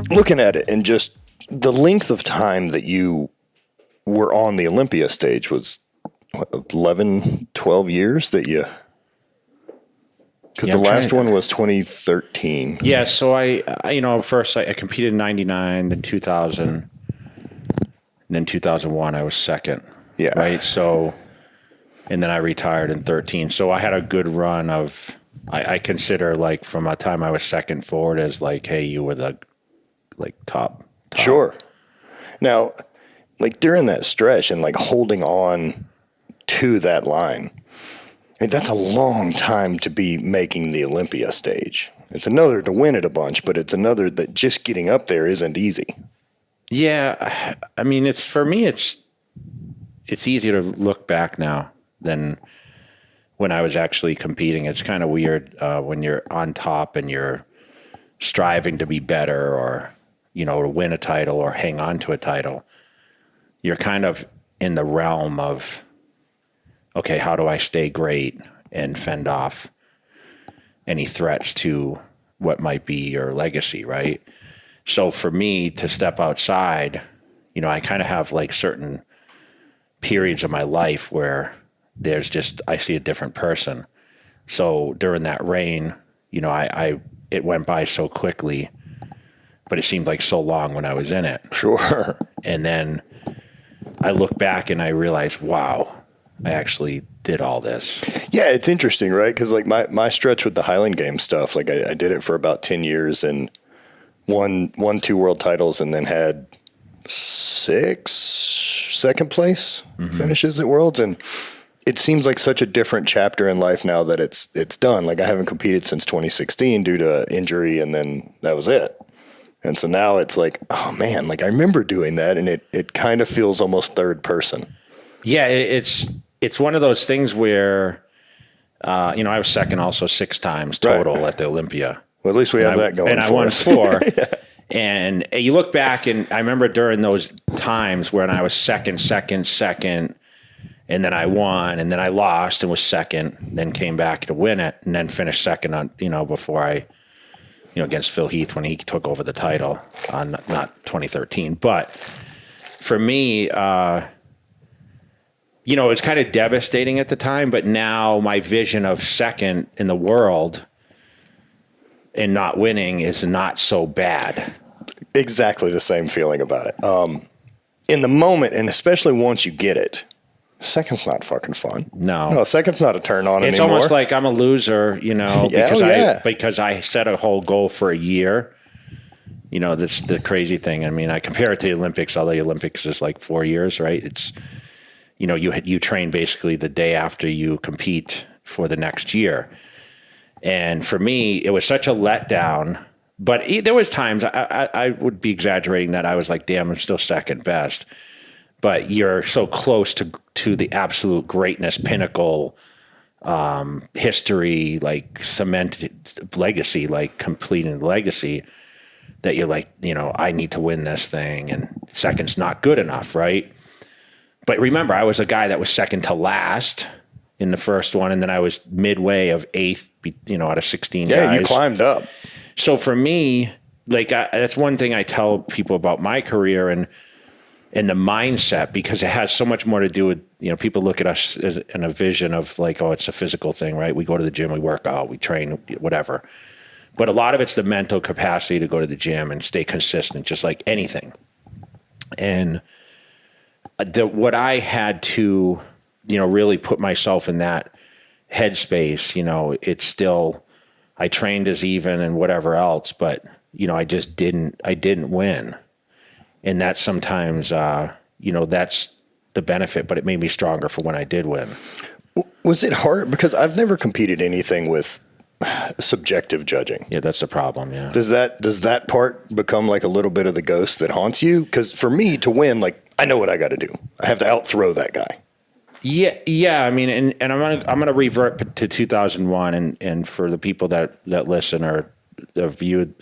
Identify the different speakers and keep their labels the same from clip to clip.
Speaker 1: looking at it and just the length of time that you were on the Olympia stage was what, 11, 12 years that you, because the last one was 2013.
Speaker 2: Yeah. So I first I competed in 99, then 2000, and then 2001, I was second.
Speaker 1: Yeah.
Speaker 2: Right. So, and then I retired in 13. So I had a good run of, I consider like from a time I was second forward as like, hey, you were the like top.
Speaker 1: Sure. Now, like during that stretch and like holding on to that line, I mean, that's a long time to be making the Olympia stage. It's another to win it a bunch, but it's another that just getting up there isn't easy.
Speaker 2: Yeah. I mean, for me, it's easier to look back now than when I was actually competing. It's kind of weird when you're on top and you're striving to be better or, to win a title or hang on to a title. You're kind of in the realm of, okay, how do I stay great and fend off any threats to what might be your legacy, right? So for me to step outside, I kind of have like certain periods of my life where I see a different person. So during that reign, it went by so quickly, but it seemed like so long when I was in it.
Speaker 1: Sure.
Speaker 2: And then I look back and I realize, wow, I actually did all this.
Speaker 1: Yeah, it's interesting, right? Because like my stretch with the Highland Games stuff, like I did it for about 10 years and won 2 world titles and then had 6 second place finishes at Worlds. And it seems like such a different chapter in life now that it's done. Like I haven't competed since 2016 due to injury, and then that was it. And so now it's like, oh man, like I remember doing that, and it kind of feels almost third person.
Speaker 2: Yeah, it's one of those things where, I was second also 6 times total at the Olympia.
Speaker 1: Well, at least we have that going
Speaker 2: and
Speaker 1: for
Speaker 2: I won
Speaker 1: us.
Speaker 2: 4. Yeah. And you look back, and I remember during those times when I was second, and then I won, and then I lost and was second, then came back to win it, and then finished second on, before I, against Phil Heath when he took over the title on not 2013. But for me, it was kind of devastating at the time, but now my vision of second in the world and not winning is not so bad.
Speaker 1: Exactly the same feeling about it. In the moment, and especially once you get it, second's not fucking fun. No, second's not a turn on
Speaker 2: it's
Speaker 1: anymore.
Speaker 2: Almost like I'm a loser, because I set a whole goal for a year. That's the crazy thing. I mean, I compare it to the Olympics, although the Olympics is like 4 years, right? It's, you train basically the day after you compete for the next year. And for me, it was such a letdown. But there was times I would be exaggerating that I was like, damn, I'm still second best. But you're so close to the absolute greatness, pinnacle, history, like cemented legacy, like completing the legacy, that you're like, I need to win this thing, and second's not good enough, right? But remember, I was a guy that was second to last in the first one, and then I was midway of 8th, out of 16 guys.
Speaker 1: Yeah, you climbed up.
Speaker 2: So for me, like that's one thing I tell people about my career and the mindset, because it has so much more to do with, people look at us as in a vision of like, oh, it's a physical thing, right? We go to the gym, we work out, we train, whatever. But a lot of it's the mental capacity to go to the gym and stay consistent, just like anything. And what I had to, really put myself in that headspace, it's still, I trained as even and whatever else, but, I didn't win. And that sometimes, that's the benefit, but it made me stronger for when I did win.
Speaker 1: Was it hard? Because I've never competed anything with subjective judging.
Speaker 2: Yeah, that's the problem. Yeah.
Speaker 1: Does that part become like a little bit of the ghost that haunts you? Because for me to win, like I know what I got to do. I have to outthrow that guy.
Speaker 2: Yeah. I mean, and I'm gonna revert to 2001, and for the people that listen or viewed,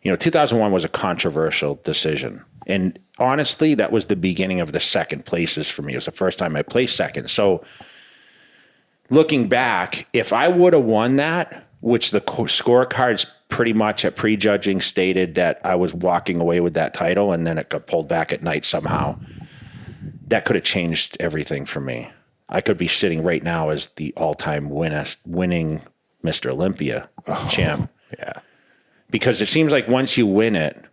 Speaker 2: 2001 was a controversial decision, and honestly, that was the beginning of the second places for me. It was the first time I placed second. So looking back, if I would have won that, which the scorecards pretty much at prejudging stated that I was walking away with that title, and then it got pulled back at night somehow. That could have changed everything for me. I could be sitting right now as the all-time winning Mr. Olympia champ.
Speaker 1: Yeah.
Speaker 2: Because it seems like once you win it,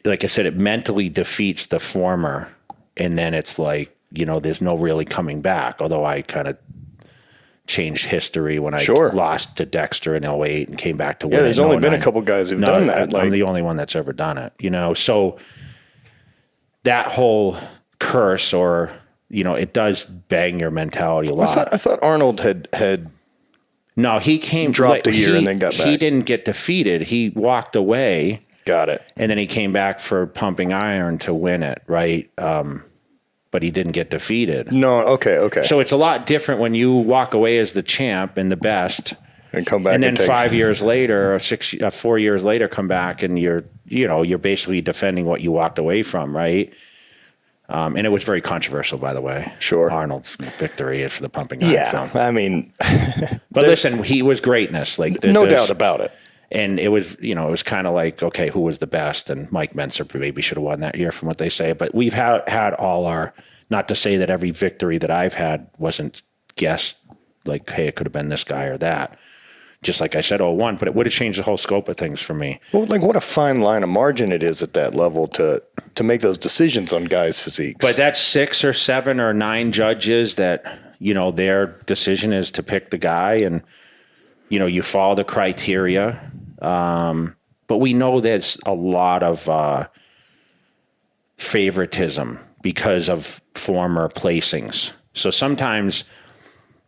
Speaker 2: like I said, it mentally defeats the former, and then it's like, there's no really coming back. Although I kind of changed history when I lost to Dexter in 08 and came back to win.
Speaker 1: Yeah, there's only been a couple guys who've done that.
Speaker 2: I'm the only one that's ever done it, So that whole curse, or, it does bang your mentality a lot.
Speaker 1: I thought Arnold had
Speaker 2: no, he
Speaker 1: dropped a year and then got back.
Speaker 2: He didn't get defeated. He walked away.
Speaker 1: Got it.
Speaker 2: And then he came back for Pumping Iron to win it, right? But he didn't get defeated.
Speaker 1: No, okay.
Speaker 2: So it's a lot different when you walk away as the champ and the best,
Speaker 1: and come back,
Speaker 2: and then 5 years later, or 4 years later, come back and you're basically defending what you walked away from, right? And it was very controversial, by the way.
Speaker 1: Sure.
Speaker 2: Arnold's victory for the Pumping Iron film.
Speaker 1: I mean,
Speaker 2: but listen, he was greatness, like
Speaker 1: no doubt about it.
Speaker 2: And it was, it was kind of like, okay, who was the best? And Mike Menser maybe should have won that year from what they say. But we've had all our, not to say that every victory that I've had wasn't guessed, like, hey, it could have been this guy or that. Just like I said, 01, but it would have changed the whole scope of things for me.
Speaker 1: Well, like, what a fine line of margin it is at that level to make those decisions on guys' physiques.
Speaker 2: But that's 6 or 7 or 9 judges that, their decision is to pick the guy, and, you follow the criteria. But we know there's a lot of favoritism because of former placings. So sometimes,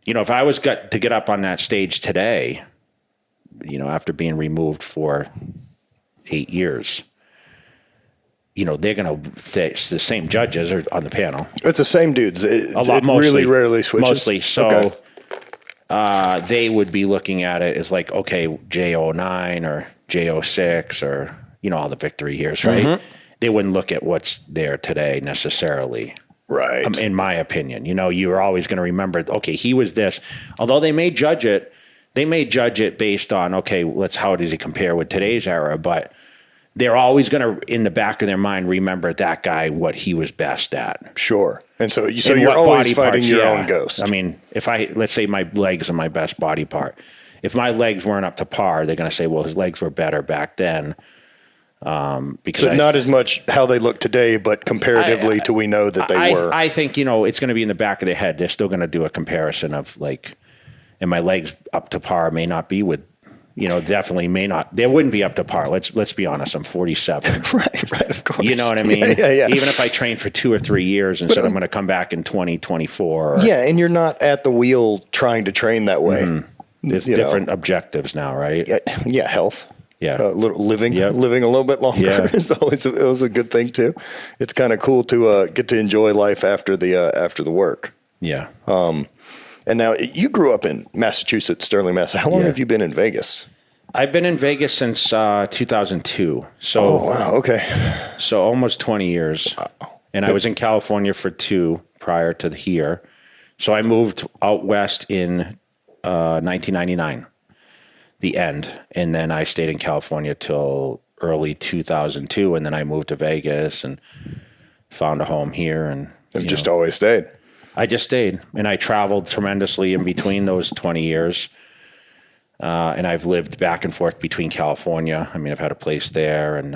Speaker 2: if I was to get up on that stage today, after being removed for 8 years, they're going to face the same judges are on the panel.
Speaker 1: It's the same dudes. It
Speaker 2: mostly,
Speaker 1: really rarely switches.
Speaker 2: Mostly. So they would be looking at it as like, okay, J09 or J06 or, all the victory years, right? Mm-hmm. They wouldn't look at what's there today necessarily.
Speaker 1: Right.
Speaker 2: In my opinion, you're always going to remember, okay, he was this. Although they may judge it based on, okay, how does he compare with today's era? But they're always going to, in the back of their mind, remember that guy, what he was best at.
Speaker 1: Sure. And so you're always fighting your own ghost.
Speaker 2: I mean, let's say my legs are my best body part. If my legs weren't up to par, they're going to say, well, his legs were better back then. Because
Speaker 1: not as much how they look today, but comparatively to we know that they were.
Speaker 2: I think, it's going to be in the back of their head. They're still going to do a comparison of like, and my legs up to par may not be with, definitely may not. They wouldn't be up to par. Let's be honest. I'm 47.
Speaker 1: Right, of course.
Speaker 2: You know what I mean?
Speaker 1: Yeah.
Speaker 2: Even if I train for 2 or 3 years and said I'm going to come back in 2024.
Speaker 1: Yeah, and you're not at the wheel trying to train that way.
Speaker 2: Mm-hmm. There's different objectives now, right?
Speaker 1: Yeah, health.
Speaker 2: Yeah,
Speaker 1: living a little bit longer is always it was a good thing too. It's kind of cool to get to enjoy life after the work.
Speaker 2: Yeah.
Speaker 1: And now you grew up in Massachusetts, Sterling, Mass. How long have you been in Vegas?
Speaker 2: I've been in Vegas since 2002. So,
Speaker 1: oh wow, okay.
Speaker 2: So almost 20 years. Wow. And I was in California for 2 prior to here. So I moved out west in 1999. The end, and then I stayed in California till early 2002, and then I moved to Vegas and found a home here. And
Speaker 1: I've just always stayed.
Speaker 2: I just stayed, and I traveled tremendously in between those 20 years, and I've lived back and forth between California. I mean, I've had a place there, and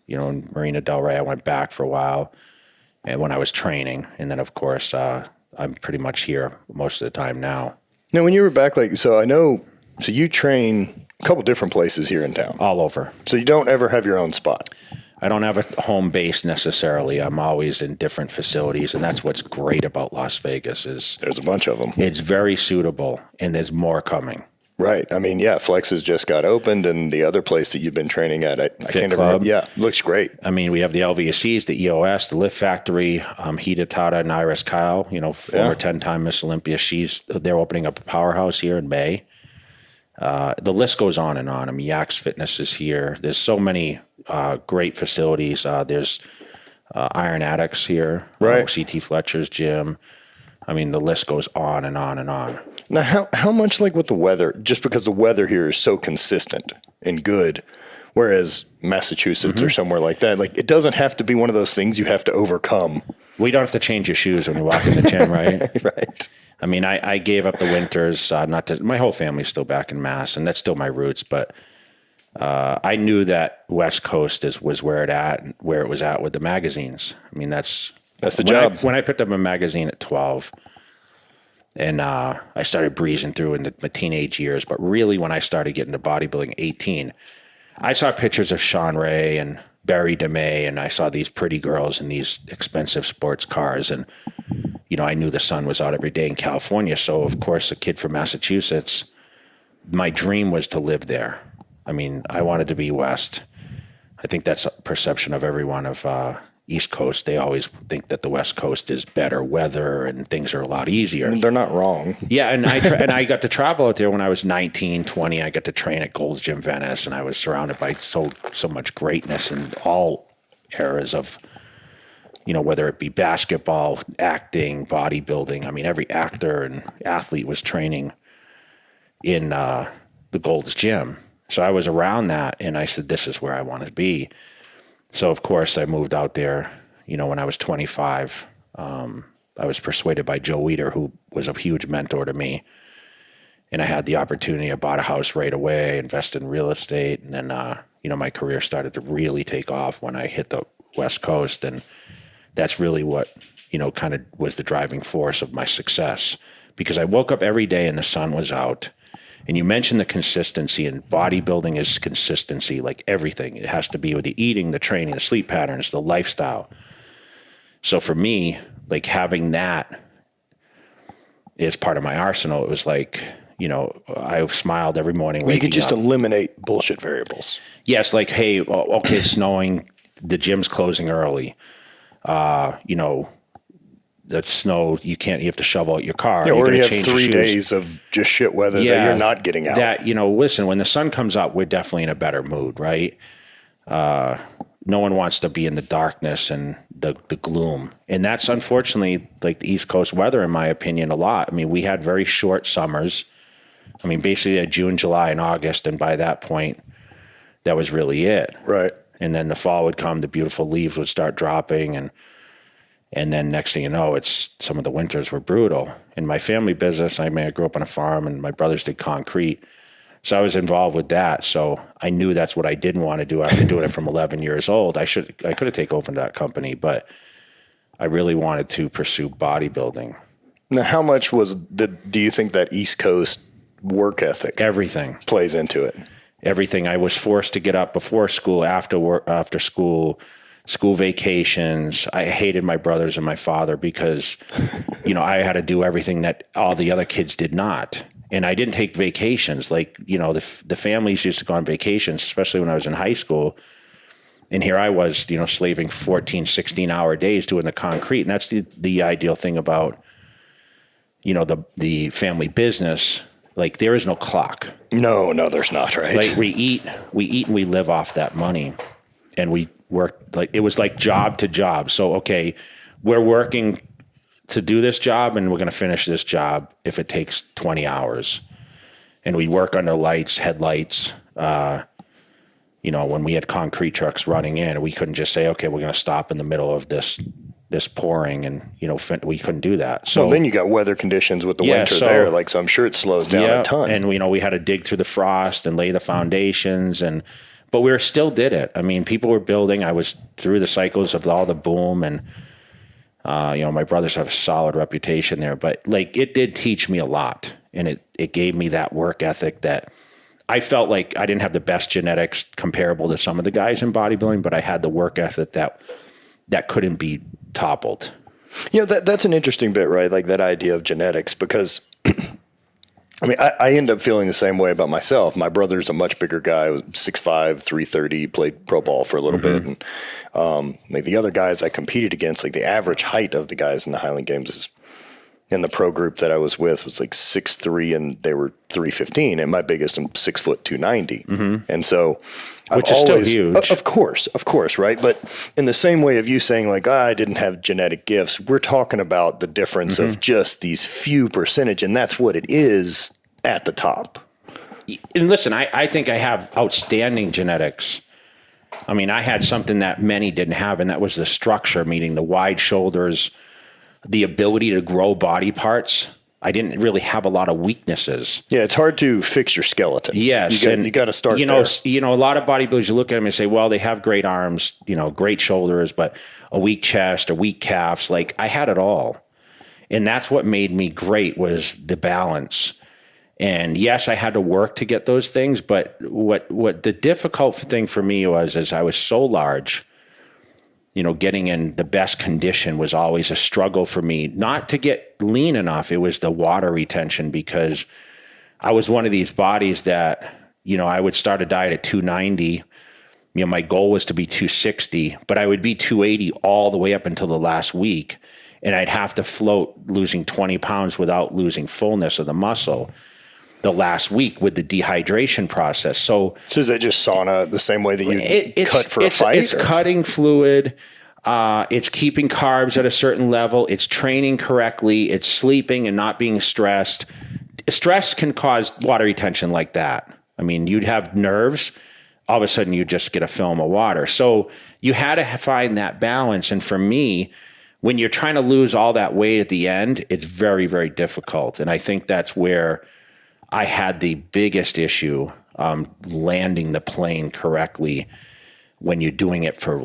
Speaker 2: in Marina Del Rey, I went back for a while, and when I was training, and then of course I'm pretty much here most of the time now.
Speaker 1: Now, when you were back, I know. So you train a couple different places here in town.
Speaker 2: All over.
Speaker 1: So you don't ever have your own spot.
Speaker 2: I don't have a home base necessarily. I'm always in different facilities, and that's what's great about Las Vegas is
Speaker 1: there's a bunch of them.
Speaker 2: It's very suitable, and there's more coming.
Speaker 1: Right. I mean, Flex has just got opened, and the other place that you've been training at, I can't remember. Yeah, looks great.
Speaker 2: I mean, we have the LVSCs, the EOS, the Lift Factory, Hida Tada and Iris Kyle, former 10-time Miss Olympia. They're opening up a powerhouse here in May. The list goes on and on. I mean, Yaks Fitness is here. There's so many great facilities. There's Iron Addicts here,
Speaker 1: right?
Speaker 2: CT Fletcher's gym. I mean, the list goes on and on and on.
Speaker 1: Now, how much like with the weather, just because the weather here is so consistent and good, whereas Massachusetts or somewhere like that, like it doesn't have to be one of those things you have to overcome.
Speaker 2: We don't have to change your shoes when you walk in the gym, right?
Speaker 1: Right.
Speaker 2: I mean, I gave up the winters, my whole family's still back in Mass, and that's still my roots, but I knew that West Coast was where it was at with the magazines. I mean, that's
Speaker 1: the job.
Speaker 2: When I picked up a magazine at 12, and I started breezing through in my teenage years, but really when I started getting to bodybuilding, 18, I saw pictures of Sean Ray and Barry DeMay, and I saw these pretty girls in these expensive sports cars, and I knew the sun was out every day in California. So of course, a kid from Massachusetts, my dream was to live there. I mean, I wanted to be West. I think that's a perception of everyone of East Coast. They always think that the West Coast is better weather and things are a lot easier.
Speaker 1: And they're not wrong.
Speaker 2: Yeah, and I got to travel out there when I was 19, 20. I got to train at Gold's Gym Venice, and I was surrounded by so much greatness in all eras of, whether it be basketball, acting, bodybuilding. I mean, every actor and athlete was training in the Gold's Gym. So I was around that, and I said, this is where I want to be. So, of course, I moved out there, when I was 25. I was persuaded by Joe Weider, who was a huge mentor to me. And I had the opportunity. I bought a house right away, invested in real estate. And then, my career started to really take off when I hit the West Coast. And that's really what, kind of was the driving force of my success. Because I woke up every day and the sun was out. And you mentioned the consistency, and bodybuilding is consistency, like everything. It has to be with the eating, the training, the sleep patterns, the lifestyle. So for me, like having that is part of my arsenal. It was like, I smiled every morning.
Speaker 1: You could just eliminate bullshit variables.
Speaker 2: Yes, like, hey, okay, it's snowing, the gym's closing early. That snow, you have to shovel out your car.
Speaker 1: Yeah, or you have 3 days of just shit weather that you're not getting out.
Speaker 2: That, listen, when the sun comes up, we're definitely in a better mood, right? No one wants to be in the darkness and the gloom. And that's unfortunately like the East Coast weather, in my opinion, a lot. I mean, we had very short summers. I mean, basically June, July, and August. And by that point, that was really it.
Speaker 1: Right.
Speaker 2: And then the fall would come, the beautiful leaves would start dropping, and then next thing you know, some of the winters were brutal. In my family business, I grew up on a farm, and my brothers did concrete. So I was involved with that. So I knew that's what I didn't want to do after doing it from 11 years old. I could have taken over that company, but I really wanted to pursue bodybuilding.
Speaker 1: Now, how much do you think that East Coast work ethic
Speaker 2: Everything
Speaker 1: plays into it?
Speaker 2: Everything. I was forced to get up before school, after work, after school vacations. I hated my brothers and my father because, I had to do everything that all the other kids did not. And I didn't take vacations. Like, the families used to go on vacations, especially when I was in high school. And here I was, slaving 14, 16-hour days doing the concrete. And that's the ideal thing about, the family business. Like, there is no clock.
Speaker 1: No, there's not, right?
Speaker 2: Like, we eat and we live off that money. And we worked it was like job to job. So, okay, we're working to do this job, and we're going to finish this job if it takes 20 hours. And we work under lights, headlights. When we had concrete trucks running in, we couldn't just say, okay, we're going to stop in the middle of this pouring, and we couldn't do that. So
Speaker 1: then you got weather conditions with the winter there, so I'm sure it slows down a ton.
Speaker 2: And we had to dig through the frost and lay the foundations, but we still did it. I mean, people were building. I was through the cycles of all the boom, and my brothers have a solid reputation there. But it did teach me a lot, and it gave me that work ethic that I felt like I didn't have the best genetics comparable to some of the guys in bodybuilding, but I had the work ethic that couldn't be toppled.
Speaker 1: That's an interesting bit, right? Like that idea of genetics, because I mean, I end up feeling the same way about myself. My brother's a much bigger guy, 6'5", 330, played pro ball for a little bit. And the other guys I competed against, like the average height of the guys in the Highland Games is in the pro group that I was with was like 6'3", and they were 315, and my biggest, I'm 6 foot 290. And so
Speaker 2: Which is still huge.
Speaker 1: Of course, right? But in the same way of you saying like, I didn't have genetic gifts, we're talking about the difference of just these few percentage, and that's what it is at the top.
Speaker 2: And listen, I think I have outstanding genetics. I mean, I had something that many didn't have, and that was the structure, meaning the wide shoulders, the ability to grow body parts. I didn't really have a lot of weaknesses.
Speaker 1: Yeah, it's hard to fix your skeleton.
Speaker 2: Yes.
Speaker 1: You got to start there.
Speaker 2: A lot of bodybuilders, you look at them and say, well, they have great arms, great shoulders, but a weak chest, a weak calves. Like, I had it all. And that's what made me great, was the balance. And yes, I had to work to get those things, but what the difficult thing for me was, is I was so large, getting in the best condition was always a struggle for me. Not to get lean enough, it was the water retention, because I was one of these bodies that, I would start a diet at 290. My goal was to be 260, but I would be 280 all the way up until the last week. And I'd have to float losing 20 pounds without losing fullness of the muscle the last week with the dehydration process. So
Speaker 1: is that just sauna the same way that you cut for a fight?
Speaker 2: It's cutting fluid. It's keeping carbs at a certain level. It's training correctly. It's sleeping and not being stressed. Stress can cause water retention like that. I mean, you'd have nerves. All of a sudden, you just get a film of water. So you had to find that balance. And for me, when you're trying to lose all that weight at the end, it's very, very difficult. And I think that's where I had the biggest issue, landing the plane correctly when you're doing it for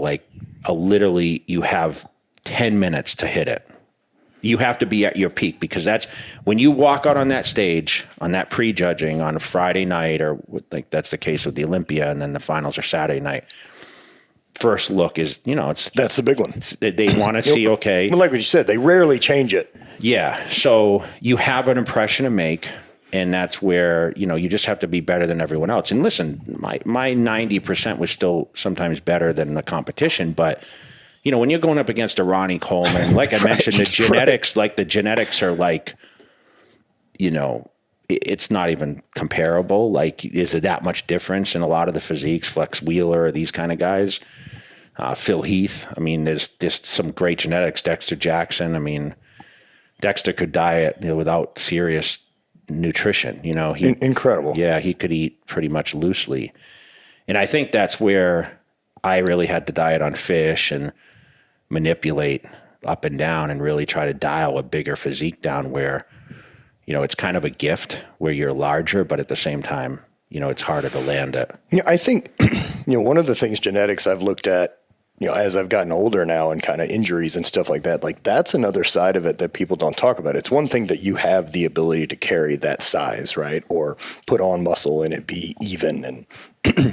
Speaker 2: literally you have 10 minutes to hit it. You have to be at your peak, because that's when you walk out on that stage, on that prejudging on a Friday night, or that's the case with the Olympia, and then the finals are Saturday night. First look is,
Speaker 1: that's the big one.
Speaker 2: They want to see, okay.
Speaker 1: Like what you said, they rarely change it.
Speaker 2: Yeah. So you have an impression to make. And that's where, you just have to be better than everyone else. And listen, my 90% was still sometimes better than the competition. But, when you're going up against a Ronnie Coleman, like I mentioned, the genetics are it's not even comparable. Like, is it that much difference in a lot of the physiques? Flex Wheeler, these kind of guys. Phil Heath. I mean, there's some great genetics. Dexter Jackson. I mean, Dexter could diet without serious nutrition,
Speaker 1: incredible.
Speaker 2: Yeah, he could eat pretty much loosely. And I think that's where I really had to diet on fish and manipulate up and down and really try to dial a bigger physique down where, it's kind of a gift where you're larger, but at the same time, it's harder to land it.
Speaker 1: I think, one of the things genetics I've looked at, as I've gotten older now and kind of injuries and stuff like that, that's another side of it that people don't talk about. It's one thing that you have the ability to carry that size, right? Or put on muscle and it be even.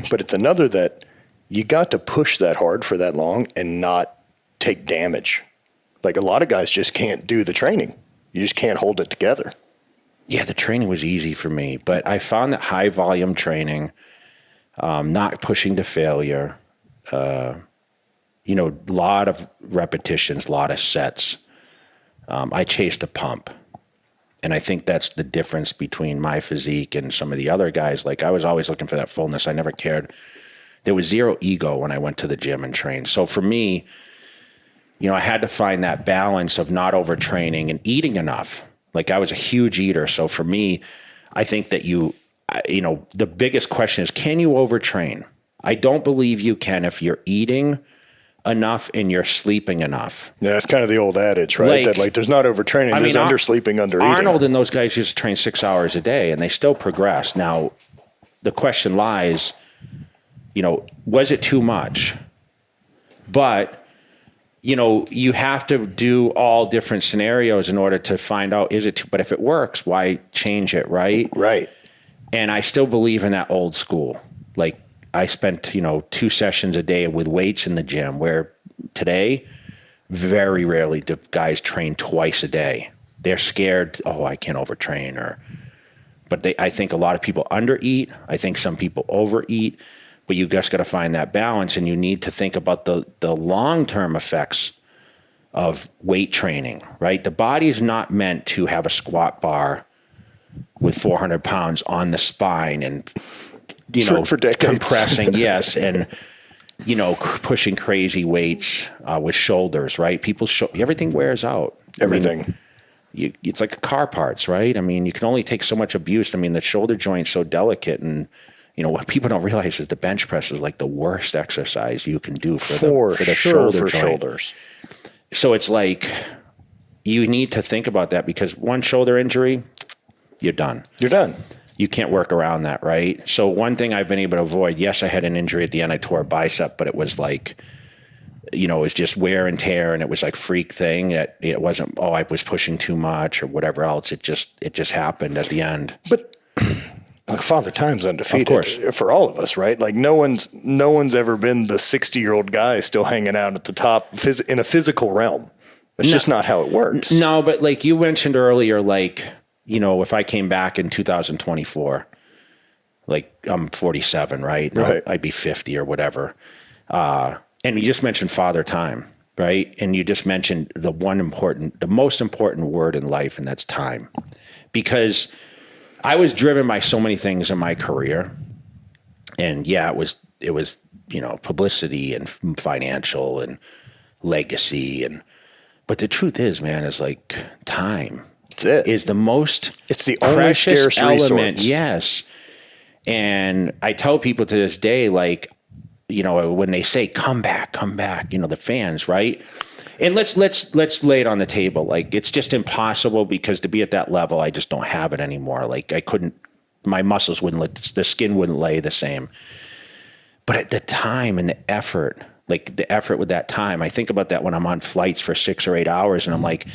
Speaker 1: But it's another that you got to push that hard for that long and not take damage. Like, a lot of guys just can't do the training. You just can't hold it together.
Speaker 2: Yeah, the training was easy for me, but I found that high volume training, not pushing to failure, a lot of repetitions, a lot of sets. I chased a pump. And I think that's the difference between my physique and some of the other guys. Like, I was always looking for that fullness. I never cared. There was zero ego when I went to the gym and trained. So for me, I had to find that balance of not overtraining and eating enough. Like, I was a huge eater. So for me, I think that the biggest question is, can you overtrain? I don't believe you can if you're eating enough and you're sleeping enough.
Speaker 1: Yeah, that's kind of the old adage, right? That there's not overtraining, there's undersleeping, undereating.
Speaker 2: Arnold and those guys used to train 6 hours a day, and they still progress. Now, the question lies, was it too much? But, you have to do all different scenarios in order to find out, is it too, but if it works, why change it, right?
Speaker 1: Right.
Speaker 2: And I still believe in that old school. Like, I spent, 2 sessions a day with weights in the gym, where today, very rarely do guys train twice a day. They're scared, I can't overtrain, but I think a lot of people undereat. I think some people overeat, but you just got to find that balance, and you need to think about the long-term effects of weight training, right? The body is not meant to have a squat bar with 400 pounds on the spine and,
Speaker 1: for decades.
Speaker 2: compressing, yes, and, pushing crazy weights with shoulders, right? Everything wears out.
Speaker 1: Everything.
Speaker 2: It's like car parts, right? I mean, you can only take so much abuse. I mean, the shoulder joint's so delicate, and what people don't realize is the bench press is like the worst exercise you can do for the shoulder joint.
Speaker 1: Shoulders.
Speaker 2: So it's like you need to think about that, because one shoulder injury, you're done.
Speaker 1: You're done.
Speaker 2: You can't work around that, right? So one thing I've been able to avoid, yes, I had an injury at the end. I tore a bicep, but it was like, it was just wear and tear, and it was like freak thing. It wasn't, I was pushing too much or whatever else. It just happened at the end.
Speaker 1: But like Father Time's undefeated,
Speaker 2: of course,
Speaker 1: for all of us, right? Like no one's ever been the 60-year-old guy still hanging out at the top in a physical realm. That's just not how it works.
Speaker 2: No, but like you mentioned earlier, like, if I came back in 2024, like I'm 47, right?
Speaker 1: Right.
Speaker 2: I'd be 50 or whatever. And you just mentioned Father Time, right? And you just mentioned the most important word in life, and that's time. Because I was driven by so many things in my career. And yeah, it was, publicity and financial and legacy. But the truth is, man, is like time.
Speaker 1: That's it.
Speaker 2: Is the most
Speaker 1: it's the only scarce
Speaker 2: element.
Speaker 1: resource.
Speaker 2: Yes. And I tell people to this day, like, when they say come back, the fans, right? And let's lay it on the table. Like, it's just impossible, because to be at that level, I just don't have it anymore. Like, I couldn't, my muscles the skin wouldn't lay the same. But at the time and the effort, like the effort with that time, I think about that when I'm on flights for 6 or 8 hours, and I'm like,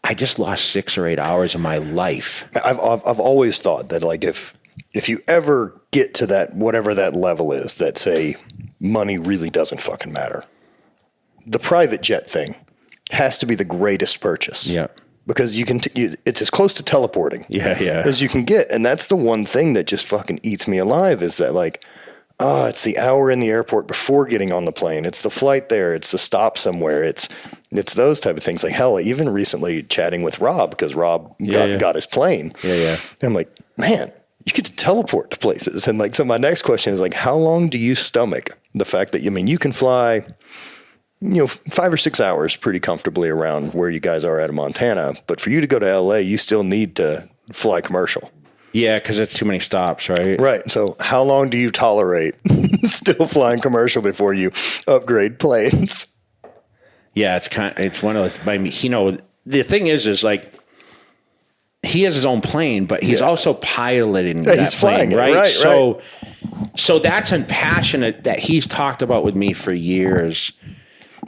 Speaker 2: I just lost 6 or 8 hours of my life.
Speaker 1: I've always thought that, like, if you ever get to that, whatever that level is, that say money really doesn't fucking matter, the private jet thing has to be the greatest purchase.
Speaker 2: Yeah.
Speaker 1: Because it's as close to teleporting as you can get. And that's the one thing that just fucking eats me alive, is that, like, it's the hour in the airport before getting on the plane. It's the flight there. It's the stop somewhere. It's those type of things. Like, hell, even recently chatting with Rob, because Rob got his plane.
Speaker 2: Yeah.
Speaker 1: And I'm like, man, you get to teleport to places. And like, so my next question is like, how long do you stomach the fact that, you can fly, 5 or 6 hours pretty comfortably around where you guys are out of Montana, but for you to go to LA, you still need to fly commercial.
Speaker 2: Yeah, because it's too many stops, right?
Speaker 1: Right. So how long do you tolerate still flying commercial before you upgrade planes?
Speaker 2: Yeah, it's one of those. I mean, the thing is like, he has his own plane, but he's also piloting that
Speaker 1: he's
Speaker 2: plane,
Speaker 1: flying
Speaker 2: right?
Speaker 1: Right.
Speaker 2: So that's passionate that he's talked about with me for years.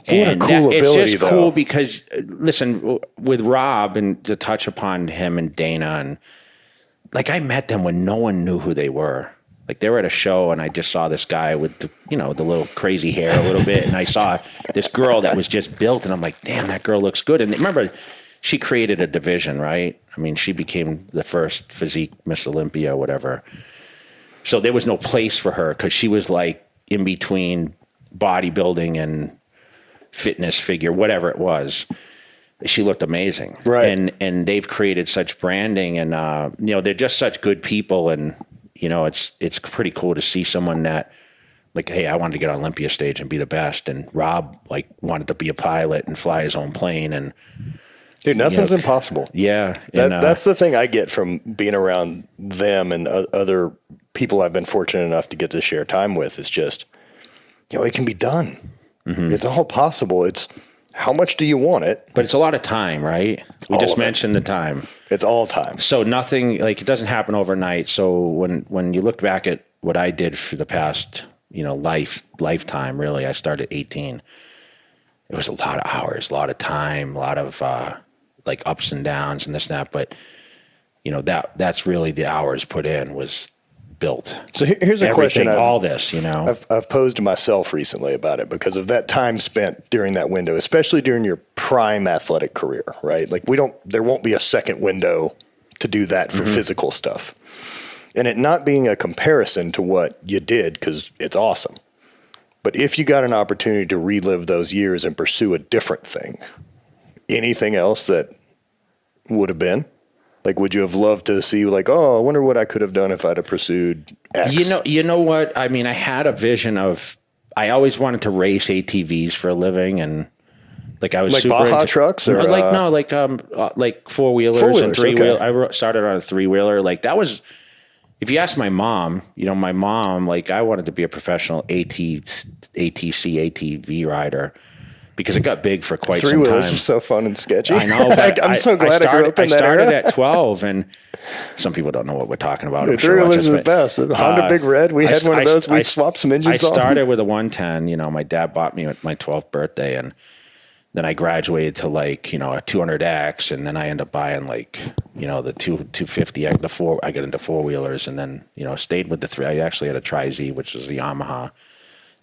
Speaker 1: What a cool ability,
Speaker 2: it's just cool
Speaker 1: though.
Speaker 2: because, listen, with Rob, and to touch upon him and Dana, and like, I met them when no one knew who they were. Like, they were at a show, and I just saw this guy with the little crazy hair a little bit, and I saw this girl that was just built, and I'm like, damn, that girl looks good. And remember, she created a division, right? I mean, she became the first physique Miss Olympia or whatever. So there was no place for her, because she was like in between bodybuilding and fitness figure, whatever it was. She looked amazing.
Speaker 1: Right.
Speaker 2: And they've created such branding, and they're just such good people, and it's pretty cool to see someone that, like, hey, I wanted to get on Olympia stage and be the best, and Rob, like, wanted to be a pilot and fly his own plane, and
Speaker 1: dude, nothing's impossible.
Speaker 2: Yeah.
Speaker 1: That's the thing I get from being around them and other people I've been fortunate enough to get to share time with, is just, it can be done. Mm-hmm. It's all possible. It's how much do you want it?
Speaker 2: But it's a lot of time, right? We just mentioned the time.
Speaker 1: It's all time.
Speaker 2: So nothing, like, it doesn't happen overnight. So when you look back at what I did for the past, lifetime, really, I started at 18. It was a lot of hours, a lot of time, a lot of like ups and downs and this and that. But that's really the hours put in, was built.
Speaker 1: So here's a question.
Speaker 2: All this,
Speaker 1: I've posed to myself recently about it, because of that time spent during that window, especially during your prime athletic career, right? Like, there won't be a second window to do that for physical stuff. And it not being a comparison to what you did, because it's awesome. But if you got an opportunity to relive those years and pursue a different thing, anything else that would have been? Like, would you have loved to see, like, oh, I wonder what I could have done if I'd have pursued X?
Speaker 2: You know what? I mean, I had a vision of, I always wanted to race ATVs for a living, and like I was
Speaker 1: like
Speaker 2: super
Speaker 1: Baja
Speaker 2: into,
Speaker 1: trucks, or
Speaker 2: like four-wheelers and three-wheel. Okay. I started on a three-wheeler. Like that was, if you ask my mom, my mom, like I wanted to be a professional ATV rider. Because it got big for quite some time.
Speaker 1: Three-wheelers are so fun and sketchy.
Speaker 2: I know, but
Speaker 1: I'm so glad I grew up in that era.
Speaker 2: I started at 12, and some people don't know what we're talking about.
Speaker 1: Three-wheelers are the best. Honda Big Red, we had one of those. We swapped some engines on.
Speaker 2: I started with a 110. My dad bought me at my 12th birthday, and then I graduated to like, a 200X, and then I ended up buying like, the 250X, the four. I got into four-wheelers, and then, stayed with the three. I actually had a Tri-Z, which was a Yamaha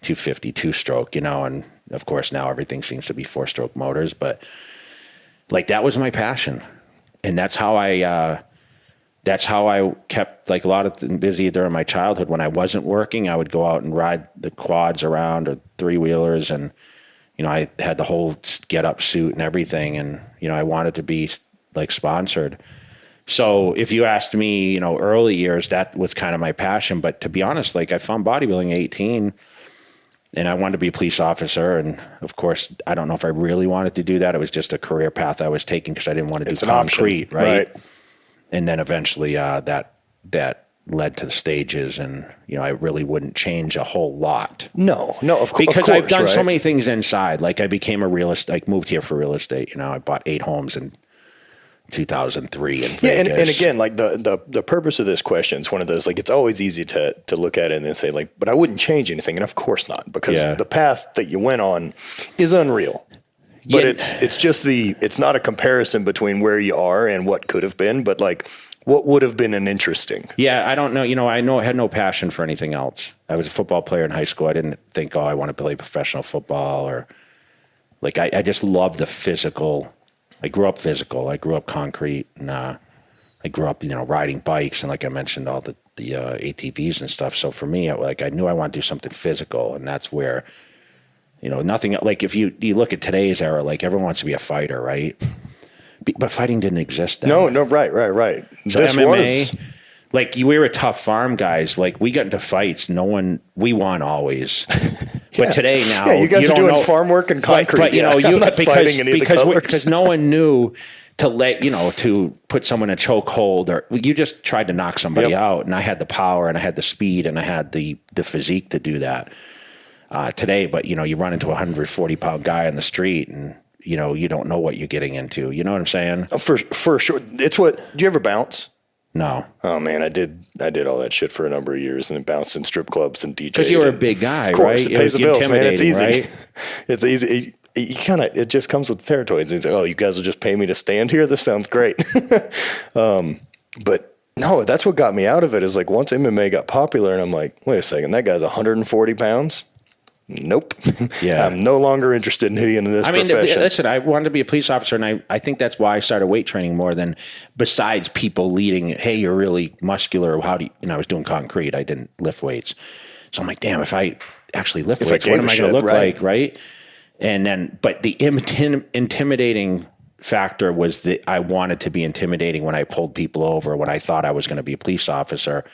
Speaker 2: 250 two-stroke, and of course now everything seems to be four-stroke motors, but like that was my passion, and that's how I kept like a lot of busy during my childhood. When I wasn't working, I would go out and ride the quads around or three-wheelers, and I had the whole get-up suit and everything, and I wanted to be like sponsored. So if you asked me, early years, that was kind of my passion. But to be honest, like I found bodybuilding at 18. And I wanted to be a police officer. And of course, I don't know if I really wanted to do that. It was just a career path I was taking because I didn't want to do concrete, right? And then eventually that led to the stages. And, I really wouldn't change a whole lot.
Speaker 1: No, of course.
Speaker 2: Because I've done so many things inside. Like I became a real estate, I moved here for real estate. I bought 8 homes in 2003 in Vegas.
Speaker 1: Yeah, and again, like the purpose of this question is one of those, like it's always easy to look at it and then say like, but I wouldn't change anything, and of course not, because the path that you went on is unreal. But it's just it's not a comparison between where you are and what could have been, but like what would have been an interesting.
Speaker 2: Yeah, I don't know. I had no passion for anything else. I was a football player in high school. I didn't think, I want to play professional football, or like I just love the physical. I grew up physical. I grew up concrete, and I grew up, riding bikes, and like I mentioned, all the ATVs and stuff. So for me, I knew I wanted to do something physical, and that's where, nothing. Like if you look at today's era, like everyone wants to be a fighter, right? But fighting didn't exist then.
Speaker 1: No, right.
Speaker 2: So this MMA, like we were tough farm guys. Like we got into fights. We won always. But today now,
Speaker 1: you guys are doing farm work and concrete.
Speaker 2: But I'm not fighting any of the colors. Because no one knew to to put someone in a chokehold, or you just tried to knock somebody out. And I had the power, and I had the speed, and I had the physique to do that. Today, but you run into a 140-pound guy on the street, and you don't know what you're getting into. You know what I'm saying?
Speaker 1: For sure. It's what. Do you ever bounce?
Speaker 2: No.
Speaker 1: Oh man, I did all that shit for a number of years, and then bounced in strip clubs and DJed.
Speaker 2: Because you were a big guy,
Speaker 1: of course,
Speaker 2: right?
Speaker 1: It pays the bills, man. It's easy.
Speaker 2: Right?
Speaker 1: It's easy. It just comes with the territory. It's like, oh, you guys will just pay me to stand here? This sounds great. But no, that's what got me out of it, is like once MMA got popular, and I'm like, wait a second, that guy's 140 pounds? Nope.
Speaker 2: Yeah.
Speaker 1: I'm no longer interested in hitting into this profession.
Speaker 2: Listen, I wanted to be a police officer, and I think that's why I started weight training more than, besides people leading, hey, you're really muscular. How do you, I was doing concrete. I didn't lift weights. So I'm like, damn, if I actually lift weights, what am I going to look like, right? And then, but the intimidating factor was that I wanted to be intimidating when I pulled people over, when I thought I was going to be a police officer.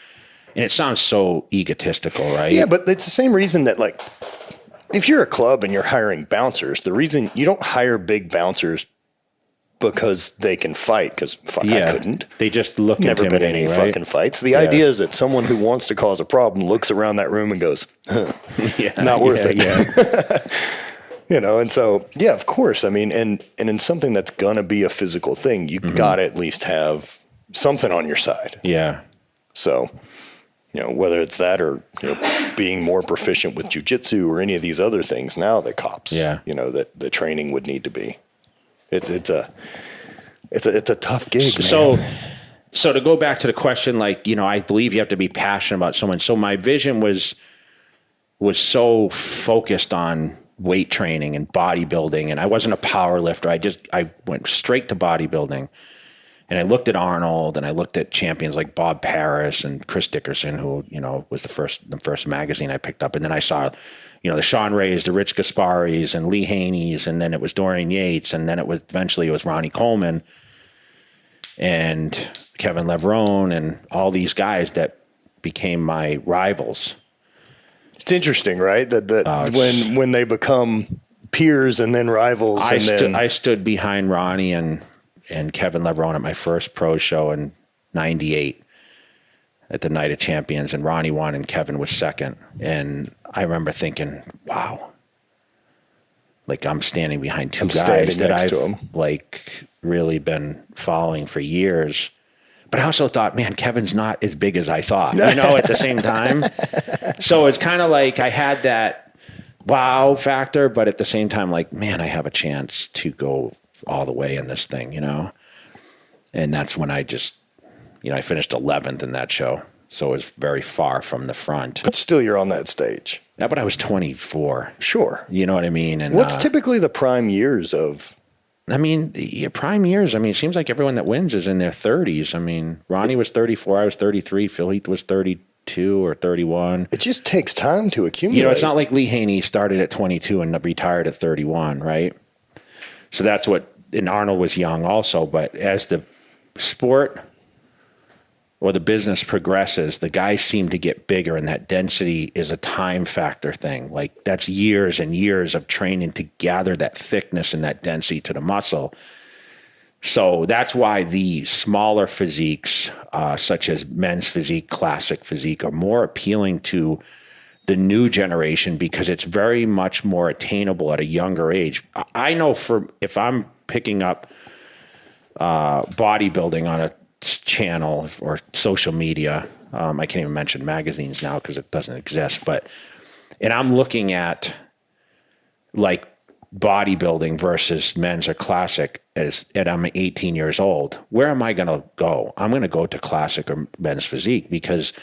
Speaker 2: And it sounds so egotistical, right?
Speaker 1: Yeah, but it's the same reason that, like, if you're a club and you're hiring bouncers, the reason you don't hire big bouncers because they can fight, because I couldn't.
Speaker 2: They just look
Speaker 1: Never
Speaker 2: intimidating,
Speaker 1: been any fucking fights. The idea is that someone who wants to cause a problem looks around that room and goes, not worth it. And so, yeah, of course. I mean, and in something that's going to be a physical thing, you got to at least have something on your side.
Speaker 2: Yeah.
Speaker 1: So, whether it's that or, being more proficient with jujitsu or any of these other things now that cops, that the training would need to be. It's a tough gig, man.
Speaker 2: So to go back to the question, like, I believe you have to be passionate about someone. So my vision was so focused on weight training and bodybuilding, and I wasn't a power lifter. I went straight to bodybuilding. And I looked at Arnold, and I looked at champions like Bob Parris and Chris Dickerson, who, was the first magazine I picked up. And then I saw, the Sean Rays, the Rich Gasparis, and Lee Haney's, and then it was Dorian Yates, and then eventually it was Ronnie Coleman and Kevin Levrone and all these guys that became my rivals.
Speaker 1: It's interesting, right? That when they become peers and then rivals.
Speaker 2: I stood behind Ronnie and Kevin Levrone at my first pro show in '98 at the Night of Champions, and Ronnie won and Kevin was second. And I remember thinking, wow, like I'm standing behind two guys that I've like really been following for years. But I also thought, man, Kevin's not as big as I thought, at the same time. So it's kind of like I had that wow factor, but at the same time, like, man, I have a chance to go all the way in this thing, And that's when I just, I finished 11th in that show. So it was very far from the front.
Speaker 1: But still, you're on that stage.
Speaker 2: Yeah, but I was 24.
Speaker 1: Sure.
Speaker 2: You know what I mean? And
Speaker 1: what's typically the prime years of...
Speaker 2: your prime years, it seems like everyone that wins is in their 30s. Ronnie was 34, I was 33, Phil Heath was 32 or 31.
Speaker 1: It just takes time to accumulate.
Speaker 2: It's not like Lee Haney started at 22 and retired at 31, right? So that's what, and Arnold was young also, but as the sport or the business progresses, the guys seem to get bigger, and that density is a time factor thing. Like that's years and years of training to gather that thickness and that density to the muscle. So that's why the smaller physiques, such as men's physique, classic physique, are more appealing to the new generation because it's very much more attainable at a younger age. I know if I'm picking up bodybuilding on a channel or social media, I can't even mention magazines now because it doesn't exist, and I'm looking at like bodybuilding versus men's or classic and I'm 18 years old, where am I going to go? I'm going to go to classic or men's physique because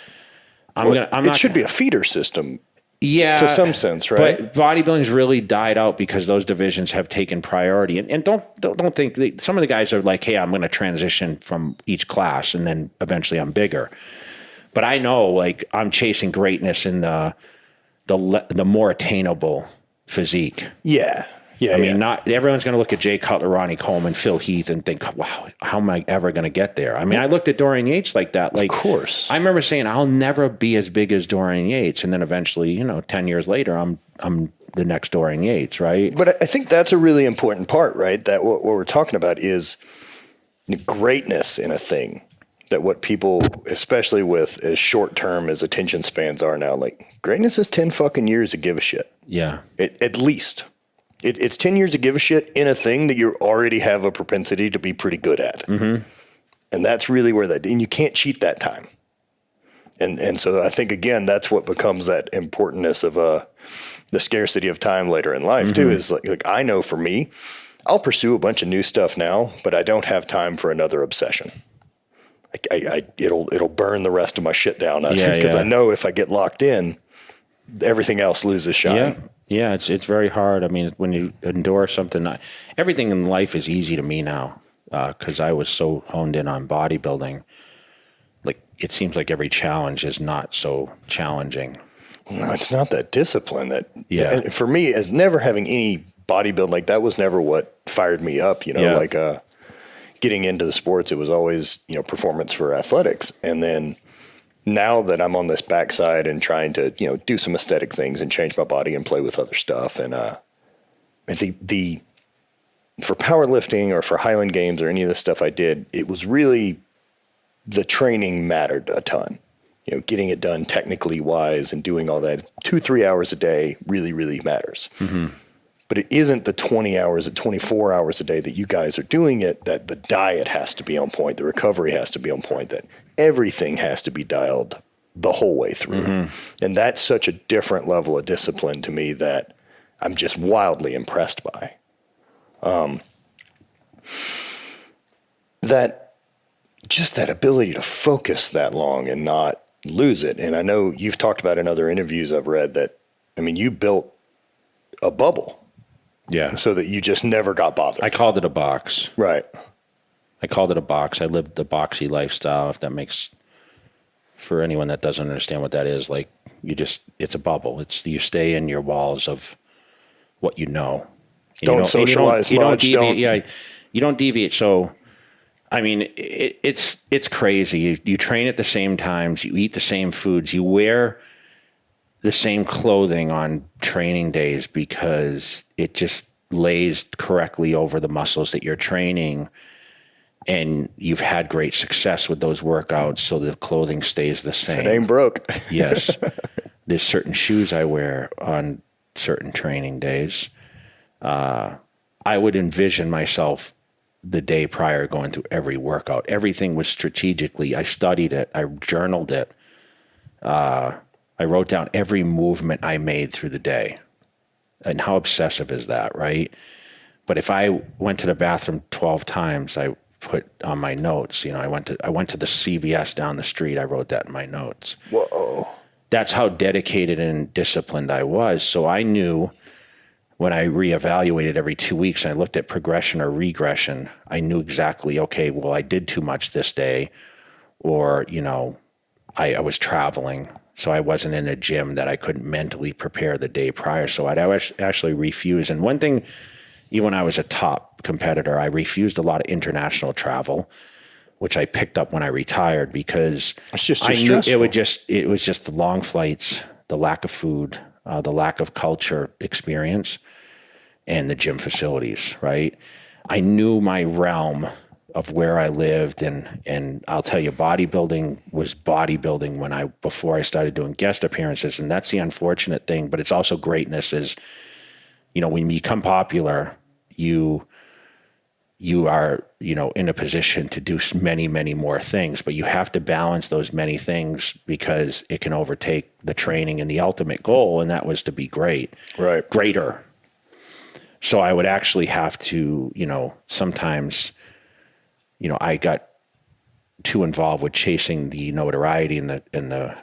Speaker 2: it
Speaker 1: should be a feeder system.
Speaker 2: Yeah,
Speaker 1: to some sense, right?
Speaker 2: But bodybuilding's really died out because those divisions have taken priority. And don't think some of the guys are like, hey, I'm going to transition from each class and then eventually I'm bigger. But I know, like, I'm chasing greatness in the more attainable physique.
Speaker 1: Yeah. Yeah.
Speaker 2: Not everyone's going to look at Jay Cutler, Ronnie Coleman, Phil Heath, and think, "Wow, how am I ever going to get there?" I looked at Dorian Yates like that. Like,
Speaker 1: of course,
Speaker 2: I remember saying, "I'll never be as big as Dorian Yates," and then eventually, 10 years later, I'm the next Dorian Yates, right?
Speaker 1: But I think that's a really important part, right? That what we're talking about is greatness in a thing. That what people, especially with as short term as attention spans are now, like greatness is 10 fucking years to give a shit.
Speaker 2: Yeah,
Speaker 1: at least. It's 10 years to give a shit in a thing that you already have a propensity to be pretty good at. Mm-hmm. And that's really where and you can't cheat that time. And so I think, again, that's what becomes that importance of the scarcity of time later in life, too, is like I know for me, I'll pursue a bunch of new stuff now, but I don't have time for another obsession. It'll burn the rest of my shit down because I know if I get locked in, everything else loses shine.
Speaker 2: Yeah. Yeah, it's very hard. When you endure something, everything in life is easy to me now because I was so honed in on bodybuilding. Like, it seems like every challenge is not so challenging.
Speaker 1: No, it's not that discipline and for me, as never having any bodybuilding, like that was never what fired me up, getting into the sports, it was always, performance for athletics. And then now that I'm on this backside and trying to, do some aesthetic things and change my body and play with other stuff. And I think for powerlifting or for Highland Games or any of the stuff I did, it was really the training mattered a ton. Getting it done technically wise and doing all that 2-3 hours a day really, really matters. Mm-hmm. But it isn't the 20 hours, 24 hours a day that you guys are doing it, that the diet has to be on point, the recovery has to be on point, that everything has to be dialed the whole way through. Mm-hmm. And that's such a different level of discipline to me that I'm just wildly impressed by. That ability to focus that long and not lose it. And I know you've talked about in other interviews I've read that, you built a bubble.
Speaker 2: Yeah.
Speaker 1: So that you just never got bothered.
Speaker 2: I called it a box.
Speaker 1: Right.
Speaker 2: I called it a box. I lived the boxy lifestyle, if that makes, for anyone that doesn't understand what that is, like it's a bubble. You stay in your walls of what you know.
Speaker 1: Don't socialize much.
Speaker 2: You don't deviate. So, I mean, it's crazy. You train at the same times, you eat the same foods, you wear the same clothing on training days because it just lays correctly over the muscles that you're training. And you've had great success with those workouts, so the clothing stays the same.
Speaker 1: It ain't broke.
Speaker 2: Yes. There's certain shoes I wear on certain training days. I would envision myself the day prior going through every workout. Everything was strategically, I studied it, I journaled it. I wrote down every movement I made through the day. And how obsessive is that, right? But if I went to the bathroom 12 times, I put on my notes, I went to the CVS down the street, I wrote that in my notes.
Speaker 1: Whoa.
Speaker 2: That's how dedicated and disciplined I was. So I knew when I reevaluated every 2 weeks, and I looked at progression or regression, I knew exactly, okay, well, I did too much this day, or, I was traveling, so I wasn't in a gym that I couldn't mentally prepare the day prior. So I'd actually refuse. And one thing, even when I was a top competitor, I refused a lot of international travel, which I picked up when I retired because
Speaker 1: it's just
Speaker 2: I knew
Speaker 1: stressful.
Speaker 2: it was just the long flights, the lack of food, the lack of culture experience, and the gym facilities, right? I knew my realm of where I lived, and I'll tell you, bodybuilding was bodybuilding before I started doing guest appearances, and that's the unfortunate thing, but it's also greatness is, when you become popular, you are, in a position to do many, many more things, but you have to balance those many things because it can overtake the training and the ultimate goal. And that was to be greater. So I would actually have to, sometimes, I got too involved with chasing the notoriety and the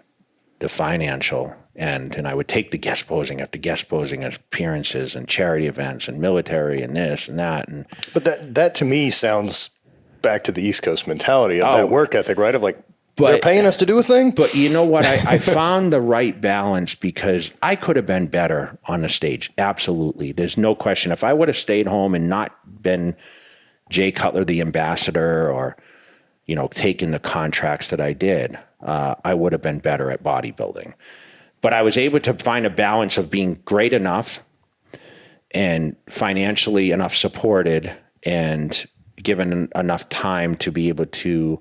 Speaker 2: financial, and I would take the guest posing after guest posing appearances and charity events and military and this and that.
Speaker 1: But that to me sounds back to the East Coast mentality of that work ethic, right? Of like, they're paying us to do a thing.
Speaker 2: But you know what? I found the right balance because I could have been better on the stage. Absolutely. There's no question. If I would have stayed home and not been Jay Cutler, the ambassador, or, taken the contracts that I did, I would have been better at bodybuilding. But I was able to find a balance of being great enough and financially enough supported and given enough time to be able to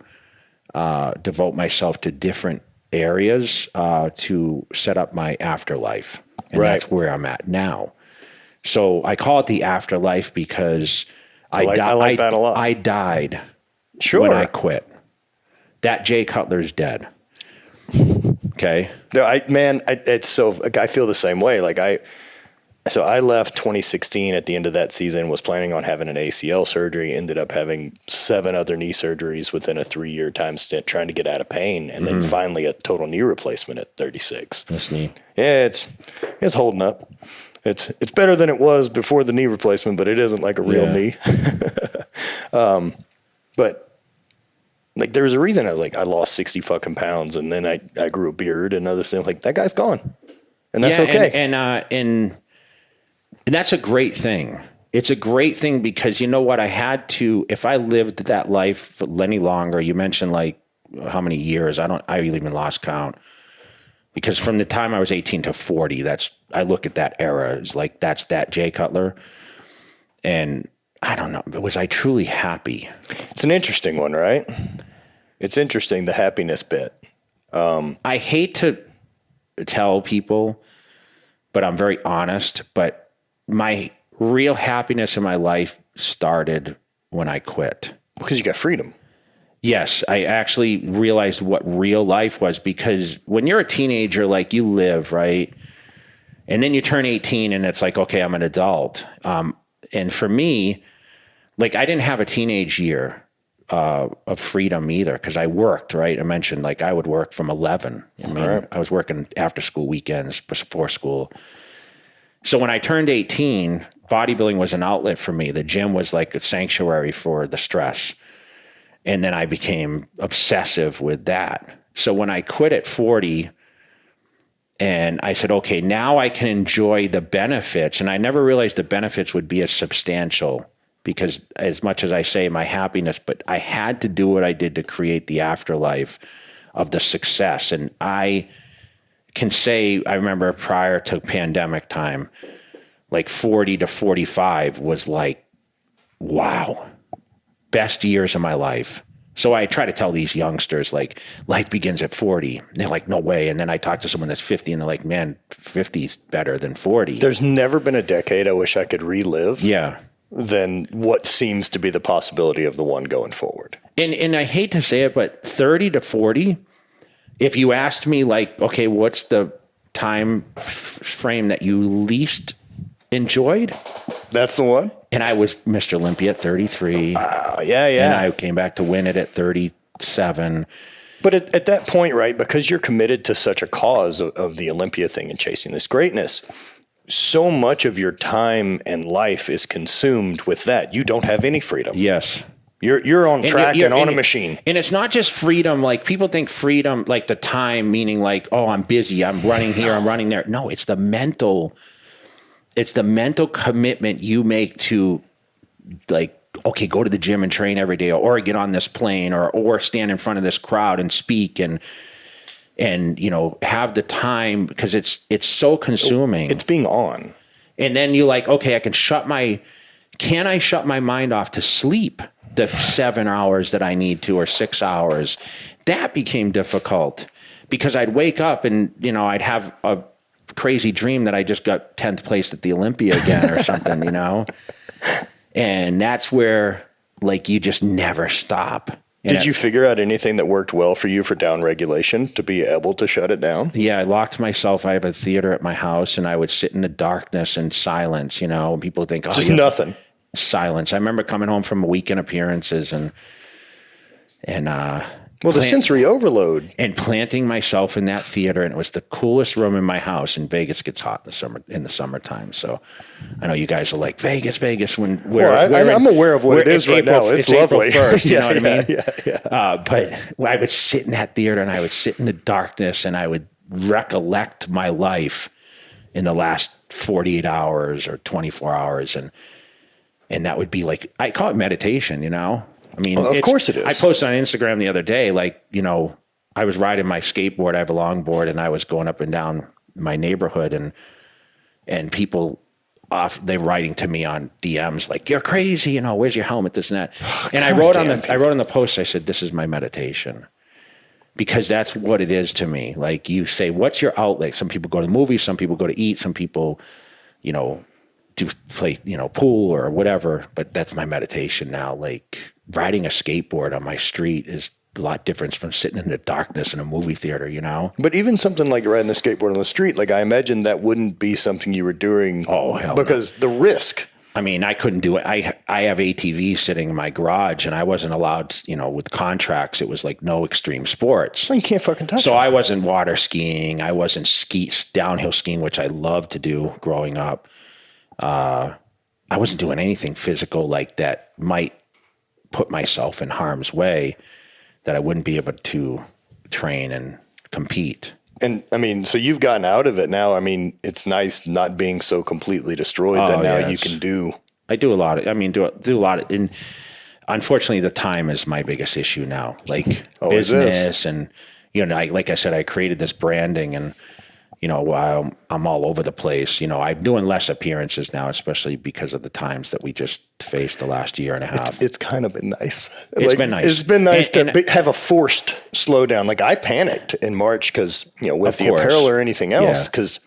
Speaker 2: devote myself to different areas to set up my afterlife. And that's where I'm at now. So I call it the afterlife because I like that a lot. I died when I quit. That Jay Cutler's dead. Okay.
Speaker 1: No, it's so, like, I feel the same way. Like so I left 2016 at the end of that season, was planning on having an ACL surgery, ended up having 7 other knee surgeries within a 3-year time stint trying to get out of pain. And then finally a total knee replacement at 36.
Speaker 2: That's neat.
Speaker 1: Yeah, it's holding up. It's better than it was before the knee replacement, but it isn't like a real knee. But like, there was a reason I lost 60 fucking pounds, and then I grew a beard and other things. Like, that guy's gone, and that's okay.
Speaker 2: And that's a great thing. It's a great thing because you know what? I had to, if I lived that life for any longer, you mentioned like how many years, I even lost count, because from the time I was 18 to 40, I look at that era as like, that's that Jay Cutler. And I don't know, was I truly happy?
Speaker 1: It's an interesting one, right? It's interesting, the happiness bit.
Speaker 2: I hate to tell people, but I'm very honest, but my real happiness in my life started when I quit.
Speaker 1: Because you got freedom.
Speaker 2: Yes, I actually realized what real life was, because when you're a teenager, like, you live, right? And then you turn 18 and it's like, okay, I'm an adult. And for me, like, I didn't have a teenage year of freedom either, because I worked, right? I mentioned, like, I would work from 11. I was working after school weekends before school. So when I turned 18, bodybuilding was an outlet for me. The gym was like a sanctuary for the stress. And then I became obsessive with that. So when I quit at 40 and I said, okay, now I can enjoy the benefits. And I never realized the benefits would be as substantial, because as much as I say my happiness, but I had to do what I did to create the afterlife of the success. And I can say, I remember prior to pandemic time, like 40 to 45 was like, wow, best years of my life. So I try to tell these youngsters, like, life begins at 40. And they're like, no way. And then I talk to someone that's 50 and they're like, man, 50 is better than 40.
Speaker 1: There's never been a decade I wish I could relive.
Speaker 2: Yeah.
Speaker 1: Than what seems to be the possibility of the one going forward.
Speaker 2: And I hate to say it, but 30 to 40, if you asked me, like, okay, what's the time frame that you least enjoyed?
Speaker 1: That's the one.
Speaker 2: And I was Mr. Olympia at 33.
Speaker 1: Yeah.
Speaker 2: And I came back to win it at 37.
Speaker 1: But at that point, right, because you're committed to such a cause of the Olympia thing and chasing this greatness, so much of your time and life is consumed with that. You don't have any freedom.
Speaker 2: Yes.
Speaker 1: You're on track and on a machine.
Speaker 2: And it's not just freedom. Like, people think freedom, like the time, meaning like, oh, I'm busy, I'm running here, I'm running there. No, it's the mental commitment you make to, like, okay, go to the gym and train every day, or get on this plane, or stand in front of this crowd and speak and you know, have the time, because it's so consuming.
Speaker 1: It's being on.
Speaker 2: And then you're like, okay, can I shut my mind off to sleep the 7 hours that I need to, or 6 hours? That became difficult, because I'd wake up and, you know, I'd have a crazy dream that I just got 10th place at the Olympia again or something, you know? And that's where, like, you just never stop.
Speaker 1: Did you figure out anything that worked well for you for down regulation to be able to shut it down?
Speaker 2: Yeah, I locked myself. I have a theater at my house, and I would sit in the darkness and silence, you know, and people think, oh,
Speaker 1: just nothing.
Speaker 2: Silence. I remember coming home from weekend appearances and
Speaker 1: the sensory overload.
Speaker 2: And planting myself in that theater, and it was the coolest room in my house. And Vegas gets hot in the summertime. So I know you guys are like, Vegas. I'm
Speaker 1: aware of what it is right now. It's lovely.
Speaker 2: April 1st, you know what I mean?
Speaker 1: Yeah.
Speaker 2: But I would sit in that theater, and I would sit in the darkness, and I would recollect my life in the last 48 hours or 24 hours. And that would be like, I call it meditation, you know? I mean,
Speaker 1: of course it is.
Speaker 2: I posted on Instagram the other day, like, you know, I was riding my skateboard. I have a longboard, and I was going up and down my neighborhood, and people they're writing to me on DMs like, you're crazy, you know, where's your helmet, this and that. And I wrote on the post, I said, this is my meditation, because that's what it is to me. Like, you say, what's your outlet? Some people go to the movies, some people go to eat, some people, you know, do play, you know, pool or whatever, but that's my meditation now. Like, riding a skateboard on my street is a lot different from sitting in the darkness in a movie theater, you know?
Speaker 1: But even something like riding a skateboard on the street, like, I imagine that wouldn't be something you were doing.
Speaker 2: Oh, hell
Speaker 1: because the risk.
Speaker 2: I mean, I couldn't do it. I have ATVs sitting in my garage, and I wasn't allowed, you know, with contracts, it was like no extreme sports.
Speaker 1: Well, you can't fucking touch it.
Speaker 2: So I wasn't water skiing. I wasn't downhill skiing, which I loved to do growing up. I wasn't doing anything physical like that might put myself in harm's way, that I wouldn't be able to train and compete.
Speaker 1: And I mean, so you've gotten out of it now. I mean, it's nice not being so completely destroyed that now you can do.
Speaker 2: I do a lot of, do a lot of, and unfortunately the time is my biggest issue now, like business and, you know, like I said, I created this branding, and, you know, while I'm all over the place, you know, I'm doing less appearances now, especially because of the times that we just faced the last year and a half.
Speaker 1: It's kind of been nice.
Speaker 2: It's been nice.
Speaker 1: It's been nice to have a forced slowdown. Like, I panicked in March because, you know, with the apparel or anything else, because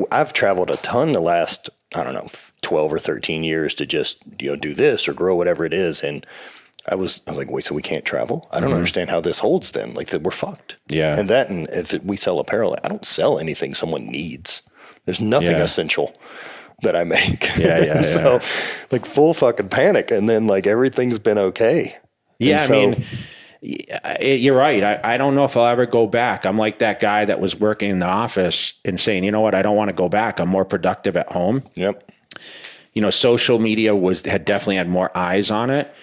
Speaker 1: I've traveled a ton the last, I don't know, 12 or 13 years to just, you know, do this or grow whatever it is. And I was like, wait, so we can't travel? I don't understand how this holds then. Like, that we're fucked.
Speaker 2: Yeah.
Speaker 1: And if we sell apparel, I don't sell anything someone needs. There's nothing essential that I make. So like, full fucking panic. And then, like, everything's been okay.
Speaker 2: Yeah. I mean, you're right. I don't know if I'll ever go back. I'm like that guy that was working in the office and saying, you know what, I don't want to go back. I'm more productive at home.
Speaker 1: Yep.
Speaker 2: You know, social media had definitely had more eyes on it.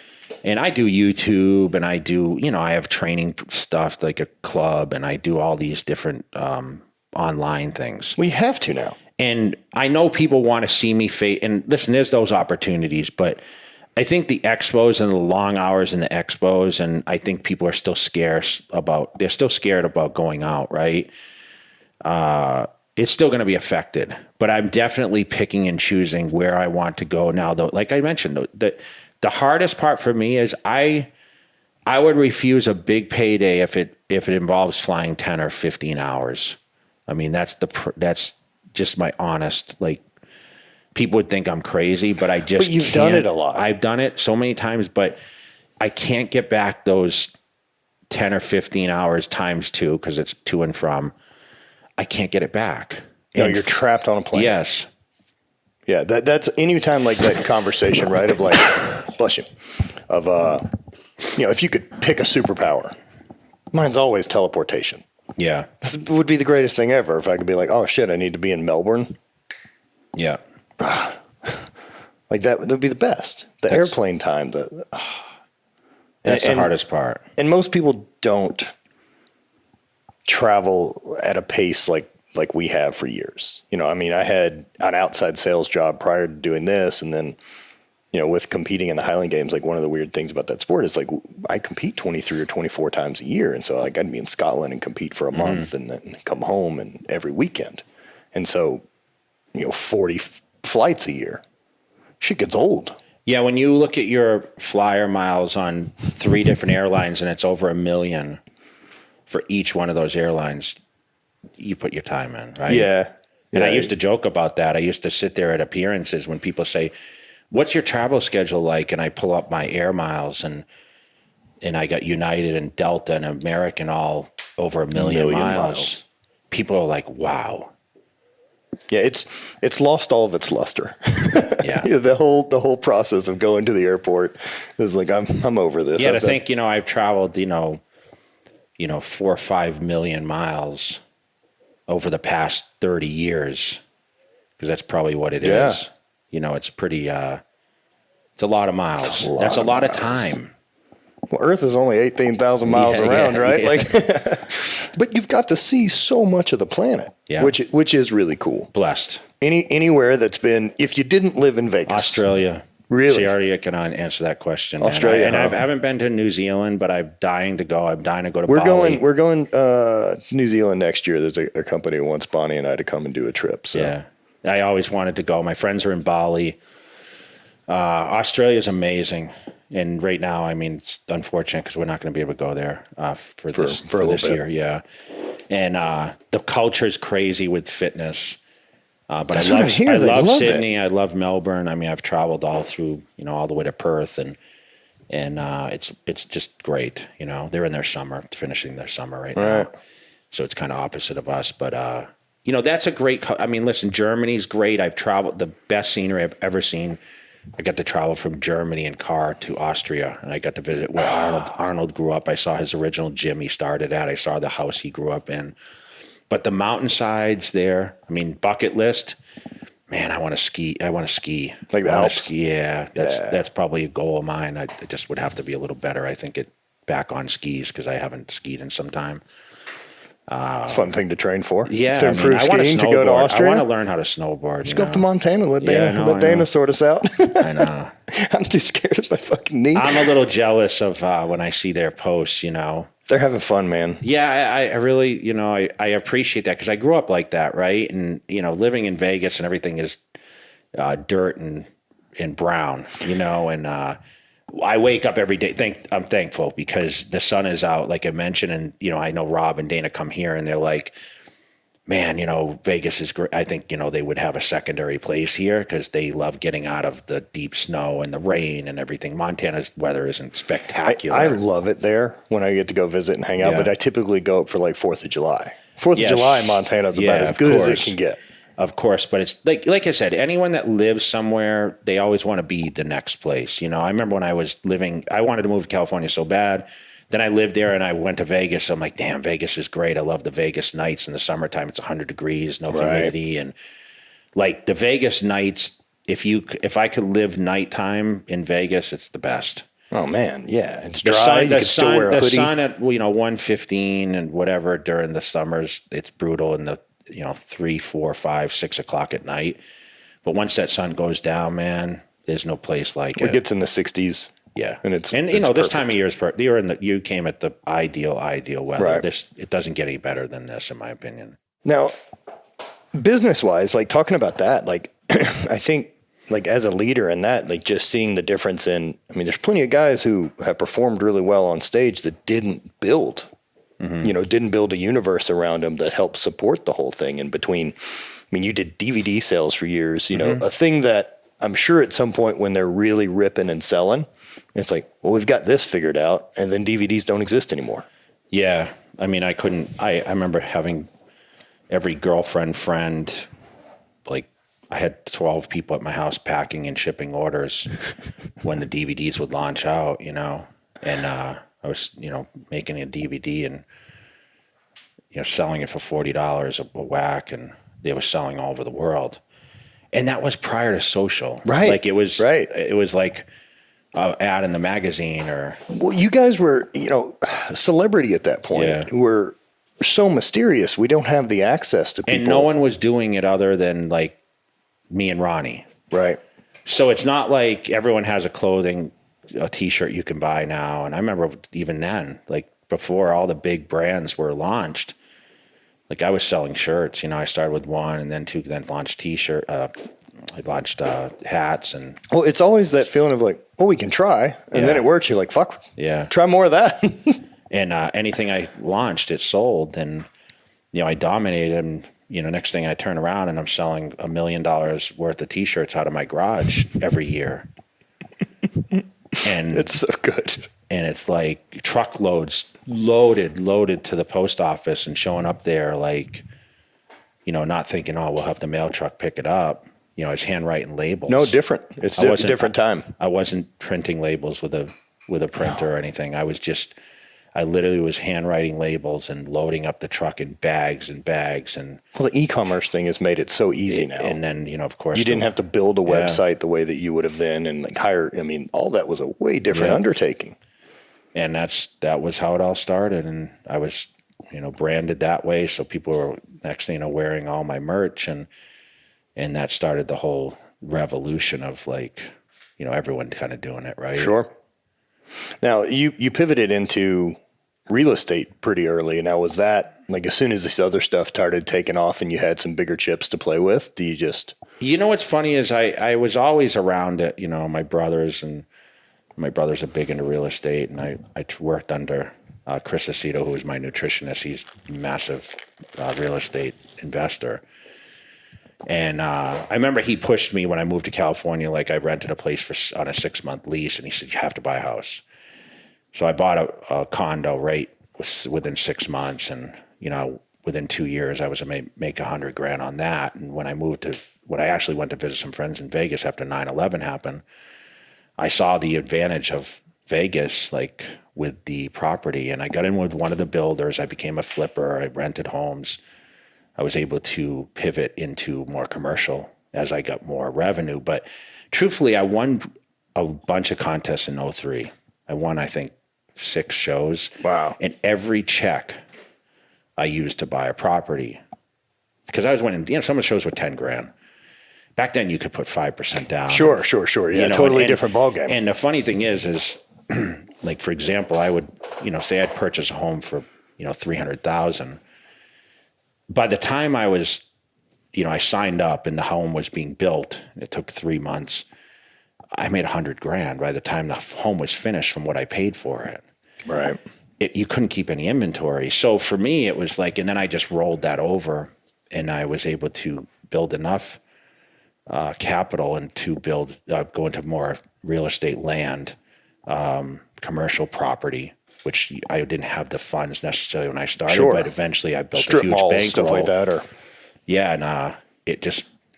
Speaker 2: And I do YouTube, and I do, I have training stuff like a club, and I do all these different online things.
Speaker 1: We have to now.
Speaker 2: And I know people want to see me and listen, there's those opportunities, but I think the expos and the long hours in the expos, and I think people are still scarce they're still scared about going out, right? It's still going to be affected, but I'm definitely picking and choosing where I want to go now, though. Like I mentioned, the hardest part for me is I would refuse a big payday if it involves flying 10 or 15 hours. I mean, that's just my honest, like, people would think I'm crazy, but I just
Speaker 1: But you've done it a lot.
Speaker 2: I've done it so many times, but I can't get back those 10 or 15 hours times 2 because it's to and from. I can't get it back.
Speaker 1: No, you're trapped on a plane.
Speaker 2: Yes.
Speaker 1: Yeah, that's anytime like that conversation, right? Of like, bless you, of if you could pick a superpower, mine's always teleportation.
Speaker 2: Yeah.
Speaker 1: This would be the greatest thing ever if I could be like, oh shit, I need to be in Melbourne.
Speaker 2: Yeah.
Speaker 1: Like that would be the best. The airplane time.
Speaker 2: That's the hardest part.
Speaker 1: And most people don't travel at a pace like we have for years. I mean, I had an outside sales job prior to doing this, and then with competing in the Highland Games, like one of the weird things about that sport is like I compete 23 or 24 times a year, and so like I'd be in Scotland and compete for a month, and then come home and every weekend, and so 40 flights a year. Shit gets old.
Speaker 2: Yeah, when you look at your flyer miles on 3 different airlines and it's over $1 million for each one of those airlines, you put your time in, right?
Speaker 1: Yeah.
Speaker 2: And I used to joke about that. I used to sit there at appearances when people say, what's your travel schedule like? And I pull up my air miles, and I got United and Delta and American all over 1 million miles. People are like, wow.
Speaker 1: Yeah, it's lost all of its luster.
Speaker 2: Yeah.
Speaker 1: The whole process of going to the airport is like I'm over this.
Speaker 2: Yeah, to think, I've traveled, 4 or 5 million miles over the past 30 years, because that's probably what it is. It's pretty it's a lot of miles. That's a lot of time.
Speaker 1: Well, Earth is only 18,000 miles around, right?
Speaker 2: Yeah.
Speaker 1: Like, but you've got to see so much of the planet, which is really cool.
Speaker 2: Blessed.
Speaker 1: Anywhere that's been, if you didn't live in Vegas.
Speaker 2: Australia.
Speaker 1: Really?
Speaker 2: See, already I can answer that question.
Speaker 1: Australia,
Speaker 2: and I haven't been to New Zealand, but I'm dying to go. I'm dying to go to
Speaker 1: Bali. We're going to New Zealand next year. There's a company who wants Bonnie and I to come and do a trip. So.
Speaker 2: Yeah. I always wanted to go. My friends are in Bali. Australia is amazing. And right now, I mean, it's unfortunate because we're not going to be able to go there for this year. Yeah. And the culture is crazy with fitness. But I love Sydney. I love Melbourne. I mean, I've traveled all through, all the way to Perth, and it's just great. They're in their summer, finishing their summer right now. So it's kind of opposite of us. But, that's a great, I mean, listen, Germany's great. I've traveled, the best scenery I've ever seen. I got to travel from Germany in car to Austria, and I got to visit where Arnold grew up. I saw his original gym he started at. I saw the house he grew up in. But the mountainsides there, I mean, bucket list, man, I want to ski.
Speaker 1: Like the Alps?
Speaker 2: Ski, yeah, that's probably a goal of mine. I just would have to be a little better, I think, back on skis, because I haven't skied in some time.
Speaker 1: Fun thing to train for.
Speaker 2: Yeah,
Speaker 1: to improve skiing, to go to Austria.
Speaker 2: I want to learn how to snowboard.
Speaker 1: Just go up to Montana. Let Dana sort us out.
Speaker 2: I know.
Speaker 1: I'm too scared of my fucking knee.
Speaker 2: I'm a little jealous of when I see their posts.
Speaker 1: They're having fun, man.
Speaker 2: Yeah, I really, I appreciate that, because I grew up like that, right? And living in Vegas and everything is dirt and brown, and I wake up every day. I'm thankful because the sun is out, like I mentioned, and I know Rob and Dana come here and they're like, man, Vegas is great. I think they would have a secondary place here because they love getting out of the deep snow and the rain and everything. Montana's weather isn't spectacular.
Speaker 1: I love it there when I get to go visit and hang out, but I typically go up for like 4th of July. 4th of July in Montana is about as good as it can get.
Speaker 2: Of course, but it's like I said, anyone that lives somewhere, they always want to be the next place. I remember when I was living, I wanted to move to California so bad. Then I lived there and I went to Vegas. I'm like, damn, Vegas is great. I love the Vegas nights in the summertime. It's 100 degrees, no humidity. And like the Vegas nights, if I could live nighttime in Vegas, it's the best.
Speaker 1: Oh man, yeah, it's dry. You can still wear a
Speaker 2: the
Speaker 1: hoodie.
Speaker 2: sun at 1:15 and whatever during the summers, it's brutal in the 3, 4, 5, 6 o'clock at night. But once that sun goes down, man, there's no place like it.
Speaker 1: It gets in the 60s.
Speaker 2: Yeah,
Speaker 1: and it's
Speaker 2: this time of year is perfect. You came at the ideal weather.
Speaker 1: Right.
Speaker 2: It doesn't get any better than this, in my opinion.
Speaker 1: Now, business wise, like talking about that, like I think like as a leader in that, like just seeing the difference in, I mean, there's plenty of guys who have performed really well on stage that didn't build, didn't build a universe around them that helped support the whole thing in between. I mean, you did DVD sales for years, a thing that I'm sure at some point when they're really ripping and selling, it's like, well, we've got this figured out, and then DVDs don't exist anymore.
Speaker 2: Yeah. I mean, I remember having every girlfriend, friend, like I had 12 people at my house packing and shipping orders when the DVDs would launch out, and I was, making a DVD and, selling it for $40 a whack, and they were selling all over the world. And that was prior to social.
Speaker 1: Right.
Speaker 2: Like it was like an ad in the magazine
Speaker 1: Well, you guys were, celebrity at that point.
Speaker 2: Yeah.
Speaker 1: We're so mysterious. We don't have the access to people.
Speaker 2: And no one was doing it other than like me and Ronnie.
Speaker 1: Right.
Speaker 2: So it's not like everyone has a t-shirt you can buy now. And I remember even then, like before all the big brands were launched, like I was selling shirts, I started with one and then two, then launched I launched hats and.
Speaker 1: Well, it's always that feeling of like, oh, we can try. And then it works. You're like, fuck.
Speaker 2: Yeah.
Speaker 1: Try more of that.
Speaker 2: And anything I launched, it sold. And, I dominated. And, next thing I turn around and I'm selling $1 million worth of t-shirts out of my garage every year. And
Speaker 1: it's so good.
Speaker 2: And it's like truckloads loaded to the post office and showing up there like, not thinking, oh, we'll have the mail truck pick it up. It's handwriting labels.
Speaker 1: No, different. It's a different time.
Speaker 2: I wasn't printing labels with a printer or anything. I literally was handwriting labels and loading up the truck in bags and bags. And
Speaker 1: well, the e-commerce thing has made it so easy now.
Speaker 2: And then, of course,
Speaker 1: you didn't have to build a website the way that you would have then and like hire. I mean, all that was a way different undertaking.
Speaker 2: And that was how it all started. And I was, branded that way. So people were next thing wearing all my merch and that started the whole revolution of like, everyone kind of doing it, right?
Speaker 1: Sure. Now you pivoted into real estate pretty early. Now was that like as soon as this other stuff started taking off and you had some bigger chips to play with, do you just?
Speaker 2: What's funny is I was always around it, my brothers are big into real estate, and I worked under Chris Aceto, who was my nutritionist. He's a massive real estate investor. And I remember he pushed me when I moved to California, like I rented a place on a 6-month lease, and he said, you have to buy a house. So I bought a condo right within 6 months, and, within 2 years, I was make $100,000 on that. And when I actually went to visit some friends in Vegas after 9/11 happened, I saw the advantage of Vegas, like with the property, and I got in with one of the builders. I became a flipper. I rented homes. I was able to pivot into more commercial as I got more revenue. But truthfully, I won a bunch of contests in 2003. I won, I think, 6 shows.
Speaker 1: Wow.
Speaker 2: And every check I used to buy a property. Because I was winning, some of the shows were $10,000. Back then, you could put 5% down.
Speaker 1: Sure. Yeah, totally different ballgame.
Speaker 2: And the funny thing is like, for example, I would, say I'd purchase a home for, $300,000. By the time I was, I signed up and the home was being built, it took 3 months. I made $100,000 by the time the home was finished from what I paid for it.
Speaker 1: Right.
Speaker 2: You couldn't keep any inventory. So for me, it was like, and then I just rolled that over and I was able to build enough capital and to go into more real estate land, commercial property, which I didn't have the funds necessarily when I started, but eventually I built
Speaker 1: strip
Speaker 2: a huge
Speaker 1: malls,
Speaker 2: bankroll.
Speaker 1: stuff like that,
Speaker 2: and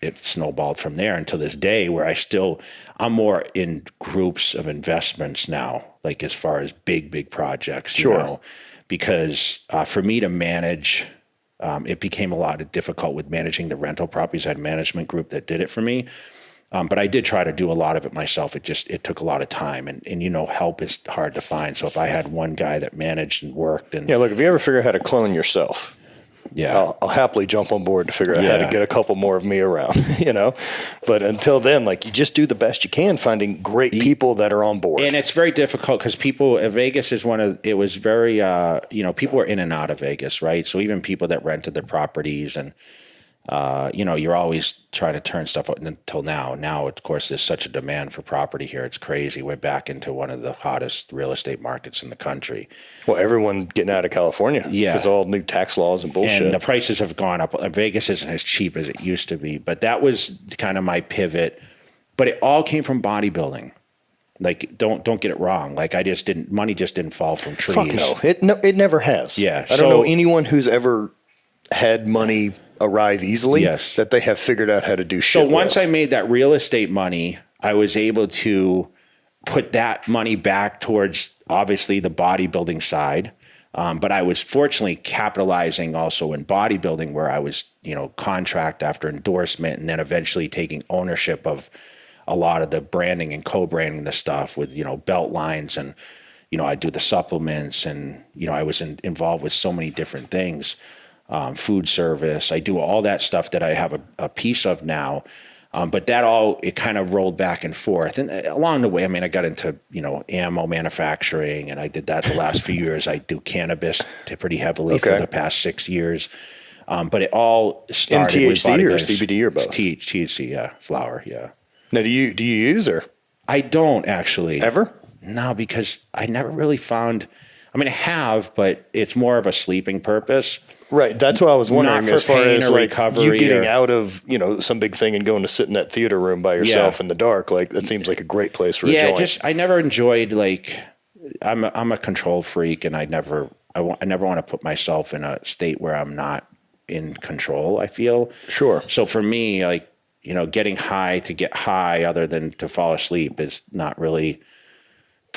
Speaker 2: it snowballed from there until this day where I'm more in groups of investments now, like as far as big projects, because for me to manage, it became a lot difficult with managing the rental properties. I had a management group that did it for me. But I did try to do a lot of it myself. It took a lot of time, and help is hard to find. So if I had one guy that managed and worked, and
Speaker 1: Yeah, look, if you ever figure out how to clone yourself, I'll happily jump on board to figure out how to get a couple more of me around, But until then, like, you just do the best you can, finding great people that are on board.
Speaker 2: And it's very difficult because Vegas is it was very, people were in and out of Vegas, right? So even people that rented their properties and, you're always trying to turn stuff up until now. Now, of course, there's such a demand for property here. It's crazy. We're back into one of the hottest real estate markets in the country.
Speaker 1: Well, everyone getting out of California.
Speaker 2: Yeah.
Speaker 1: Because all new tax laws and bullshit.
Speaker 2: And the prices have gone up. Vegas isn't as cheap as it used to be. But that was kind of my pivot. But it all came from bodybuilding. Like, don't get it wrong. Like, money just didn't fall from trees.
Speaker 1: Fuck no. It never has.
Speaker 2: Yeah.
Speaker 1: I don't know anyone who's ever had money arrive easily, that they have figured out how to do shit.
Speaker 2: So once I made that real estate money, I was able to put that money back towards obviously the bodybuilding side. But I was fortunately capitalizing also in bodybuilding, where I was, contract after endorsement, and then eventually taking ownership of a lot of the branding and co-branding the stuff with, belt lines, and, I do the supplements, and, I was involved with so many different things. Food service. I do all that stuff that I have a piece of now. But that it kind of rolled back and forth. And along the way, I got into, ammo manufacturing, and I did that the last few years. I do cannabis pretty heavily for the past 6 years. But it all started
Speaker 1: in
Speaker 2: with
Speaker 1: THC or CBD or both?
Speaker 2: THC, yeah. Flower, yeah.
Speaker 1: Now, do you use her?
Speaker 2: I don't actually.
Speaker 1: Ever?
Speaker 2: No, because I never really found... I have, but it's more of a sleeping purpose.
Speaker 1: Right. That's what I was wondering, as far as like
Speaker 2: recovery,
Speaker 1: you getting out of, some big thing and going to sit in that theater room by yourself in the dark. Like, that seems like a great place for a joint.
Speaker 2: I never enjoyed, like, I'm a control freak, and I never want to put myself in a state where I'm not in control, I feel.
Speaker 1: Sure.
Speaker 2: So for me, like, getting high to get high other than to fall asleep is not really...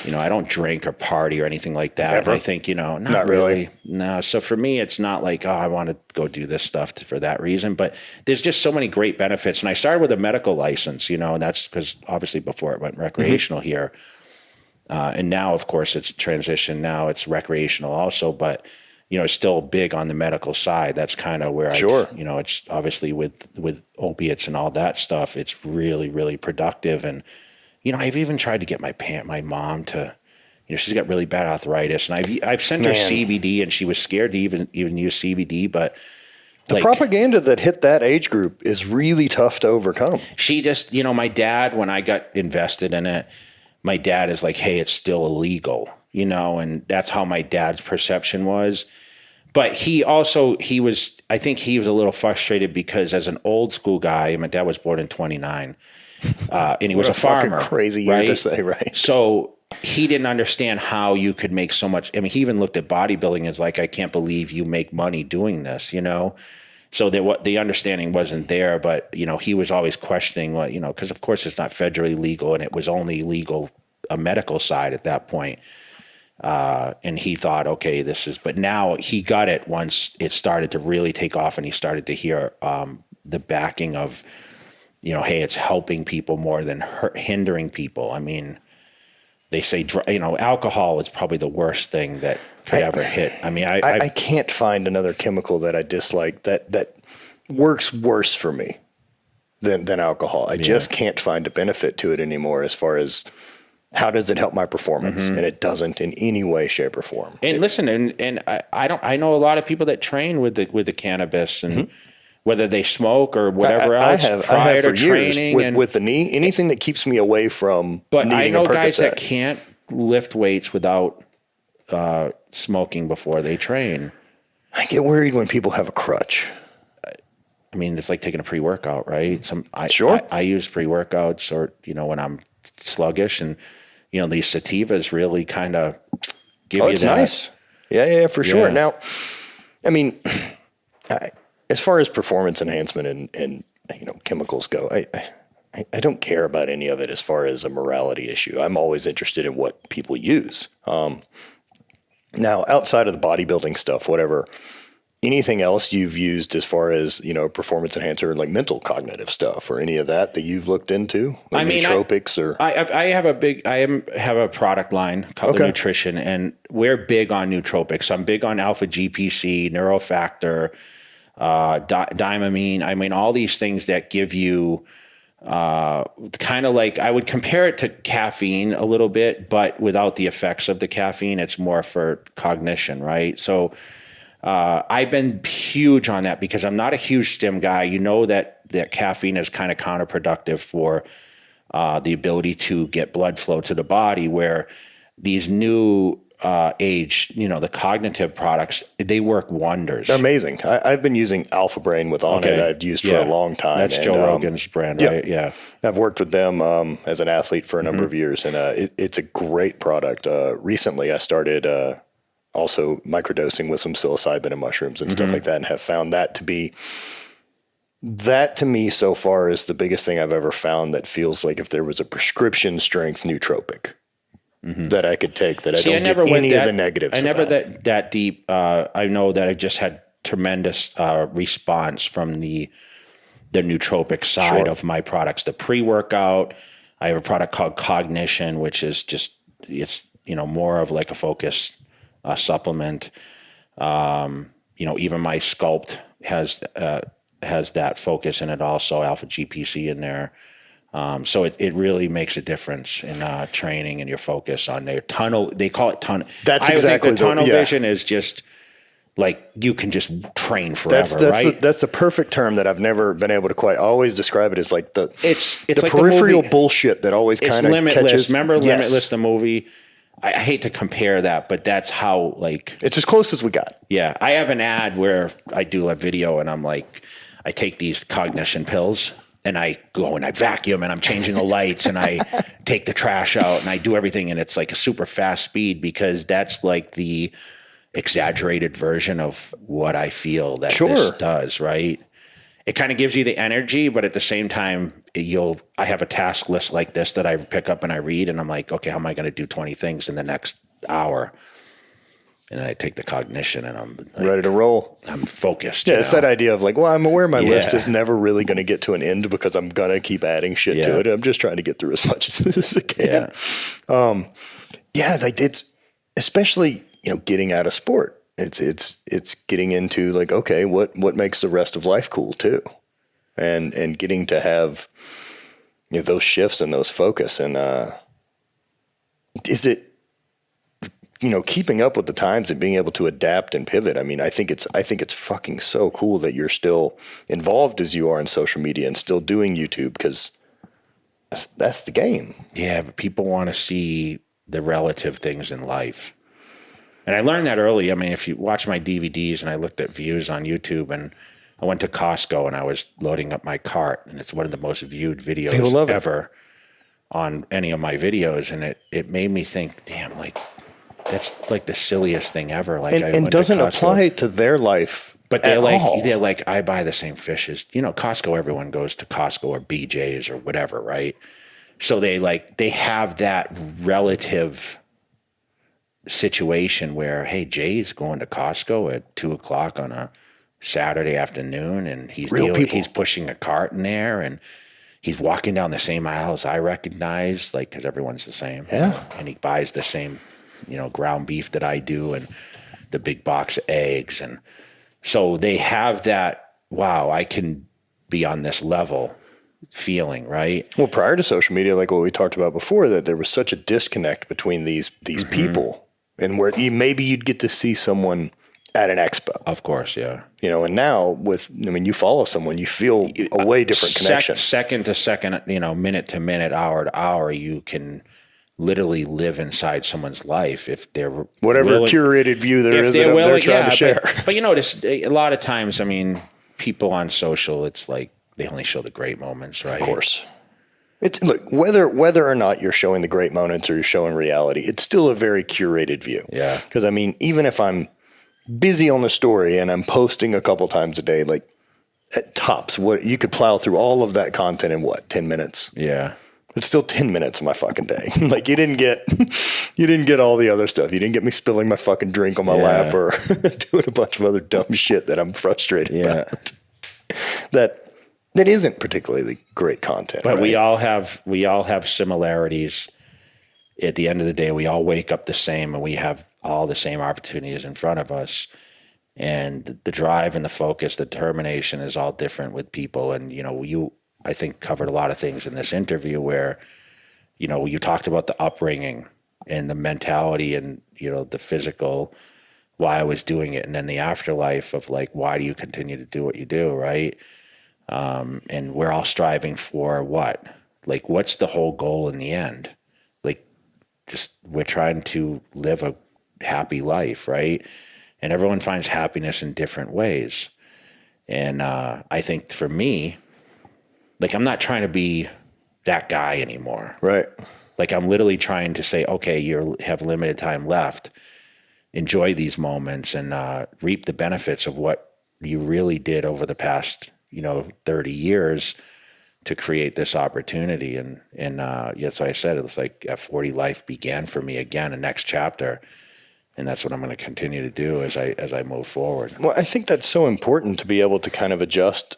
Speaker 2: I don't drink or party or anything like that.
Speaker 1: Ever?
Speaker 2: I think, not really. No. So for me, it's not like, I want to go do this stuff for that reason. But there's just so many great benefits. And I started with a medical license, and that's because obviously before it went recreational here. And now, of course, it's transitioned. Now it's recreational also. But, it's still big on the medical side. That's kind of where it's obviously with opiates and all that stuff, it's really, really productive. And, I've even tried to get my mom to, she's got really bad arthritis, and I've sent her CBD, and she was scared to even use CBD. But
Speaker 1: the propaganda that hit that age group is really tough to overcome.
Speaker 2: She just, my dad, when I got invested in it, my dad is like, hey, it's still illegal, and that's how my dad's perception was. But I think he was a little frustrated because as an old school guy, my dad was born in 29. And he was a farmer.
Speaker 1: Crazy year to say, right?
Speaker 2: So he didn't understand how you could make so much. He even looked at bodybuilding as like, I can't believe you make money doing this, So the understanding wasn't there, but he was always questioning what, because of course it's not federally legal, and it was only legal a medical side at that point. And he thought, okay, but now he got it once it started to really take off, and he started to hear the backing of, hey, it's helping people more than hindering people. They say, alcohol is probably the worst thing that could ever hit. I
Speaker 1: can't find another chemical that I dislike that works worse for me than alcohol. I just can't find a benefit to it anymore as far as how does it help my performance? And it doesn't in any way, shape, or form.
Speaker 2: And listen, and I know a lot of people that train with the cannabis, and whether they smoke or whatever else prior to training.
Speaker 1: With the knee, anything that keeps me away from
Speaker 2: But
Speaker 1: needing
Speaker 2: I know
Speaker 1: a Percocet.
Speaker 2: guys that can't lift weights without smoking before they train.
Speaker 1: I get worried when people have a crutch.
Speaker 2: It's like taking a pre-workout, right?
Speaker 1: Sure.
Speaker 2: I use pre-workouts, or, when I'm sluggish, and, these sativas really kind of give you that.
Speaker 1: It's nice. Yeah, for sure. Now, as far as performance enhancement and chemicals go, I don't care about any of it as far as a morality issue. I'm always interested in what people use. Now, outside of the bodybuilding stuff, whatever, anything else you've used as far as, performance enhancer, like mental cognitive stuff or any of that you've looked into? Like
Speaker 2: I mean,
Speaker 1: nootropics or?
Speaker 2: I have a product line, Cutler
Speaker 1: Okay.
Speaker 2: Nutrition, and we're big on nootropics. I'm big on alpha GPC, neurofactor, dymamine. I mean, all these things that give you kind of like, I would compare it to caffeine a little bit, but without the effects of the caffeine. It's more for cognition, right? So I've been huge on that because I'm not a huge stim guy. You know that caffeine is kind of counterproductive for the ability to get blood flow to the body, where these new age, the cognitive products, they work wonders.
Speaker 1: They're amazing. I've been using Alpha Brain with ONNIT.
Speaker 2: Okay.
Speaker 1: I've used for a long time.
Speaker 2: That's Joe Rogan's brand, right? Yeah.
Speaker 1: I've worked with them as an athlete for a number of years, and it's a great product. Recently, I started also microdosing with some psilocybin and mushrooms and stuff like that, and have found that to be, that to me so far is the biggest thing I've ever found that feels like if there was a prescription strength nootropic that I could take, that I don't get any of the negatives.
Speaker 2: I never
Speaker 1: about.
Speaker 2: that deep. I know that I just had tremendous response from the nootropic side of my products. The pre-workout, I have a product called Cognition, which is just, it's, more of like a focus supplement. Even my Sculpt has that focus in it also, alpha GPC in there. So it really makes a difference in training and your focus on their tunnel. They call it tunnel.
Speaker 1: That's
Speaker 2: I
Speaker 1: exactly
Speaker 2: think the tunnel vision is just like, you can just train forever, right?
Speaker 1: That's the perfect term that I've never been able to quite always describe it as, like
Speaker 2: it's
Speaker 1: the
Speaker 2: like
Speaker 1: peripheral
Speaker 2: the movie,
Speaker 1: bullshit that always kind of
Speaker 2: Limitless.
Speaker 1: catches.
Speaker 2: Remember
Speaker 1: Yes.
Speaker 2: Limitless, the movie? I hate to compare that, but that's how, like,
Speaker 1: It's as close as we got.
Speaker 2: yeah. I have an ad where I do a video and I'm like, I take these cognition pills and I go and I vacuum and I'm changing the lights and I take the trash out and I do everything. And it's like a super fast speed, because that's like the exaggerated version of what I feel that this does, right? It kind of gives you the energy, but at the same time, I have a task list like this that I pick up and I read, and I'm like, okay, how am I going to do 20 things in the next hour? And then I take the Cognition and I'm like,
Speaker 1: Ready to roll.
Speaker 2: I'm focused.
Speaker 1: Yeah, it's that idea of like, well, I'm aware my list
Speaker 2: Yeah.
Speaker 1: is never really going to get to an end because I'm going to keep adding shit to it. I'm just trying to get through as much as I can. Like it's especially, getting out of sport. It's getting into like, okay, what makes the rest of life cool too? And getting to have, those shifts and those focus. And is it, keeping up with the times and being able to adapt and pivot? I mean, I think it's fucking so cool that you're still involved as you are in social media and still doing YouTube, because that's the game.
Speaker 2: Yeah, but people want to see the relative things in life. And I learned that early. I mean, if you watch my DVDs, and I looked at views on YouTube, and I went to Costco and I was loading up my cart, and it's one of the most viewed videos ever on any of my videos. And it made me think, damn, like, that's like the silliest thing ever. Like,
Speaker 1: and doesn't apply to their life.
Speaker 2: But they're like, I buy the same fish as, Costco. Everyone goes to Costco or BJ's or whatever, right? So they have that relative situation where, hey, Jay's going to Costco at 2:00 on a Saturday afternoon, and he's pushing a cart in there, and he's walking down the same aisles I recognize, like, because everyone's the same.
Speaker 1: Yeah.
Speaker 2: And he buys the same, ground beef that I do, and the big box of eggs. And so they have that, wow, I can be on this level feeling, right?
Speaker 1: Well, prior to social media, like what we talked about before, that there was such a disconnect between these people, and where maybe you'd get to see someone at an expo.
Speaker 2: Of course, yeah.
Speaker 1: And now you follow someone, you feel a way different connection.
Speaker 2: Second to second, minute to minute, hour to hour, you can literally live inside someone's life if they're
Speaker 1: whatever curated view there is that they're trying to share.
Speaker 2: But a lot of times, I mean, people on social, it's like they only show the great moments, right?
Speaker 1: Of course. Look, whether or not you're showing the great moments or you're showing reality, it's still a very curated view.
Speaker 2: Yeah.
Speaker 1: Because even if I'm busy on the story and I'm posting a couple times a day, like at tops, what you could plow through all of that content in 10 minutes?
Speaker 2: Yeah.
Speaker 1: It's still 10 minutes of my fucking day. Like you didn't get all the other stuff. You didn't get me spilling my fucking drink on my lap or doing a bunch of other dumb shit that I'm frustrated about. That isn't particularly great content.
Speaker 2: But
Speaker 1: right?
Speaker 2: we all have similarities. At the end of the day, we all wake up the same and we have all the same opportunities in front of us. And the drive and the focus, the determination is all different with people. And, you, I think, covered a lot of things in this interview where, you talked about the upbringing and the mentality and, the physical, why I was doing it. And then the afterlife of like, why do you continue to do what you do, right? And we're all striving for what? Like, what's the whole goal in the end? Like, just we're trying to live a happy life, right? And everyone finds happiness in different ways. And I think for me, like, I'm not trying to be that guy anymore.
Speaker 1: Right.
Speaker 2: Like, I'm literally trying to say, okay, you have limited time left. Enjoy these moments and reap the benefits of what you really did over the past, 30 years to create this opportunity. And yes, I said, it was like F40 life began for me again, a next chapter. And that's what I'm going to continue to do as I move forward.
Speaker 1: Well, I think that's so important to be able to kind of adjust,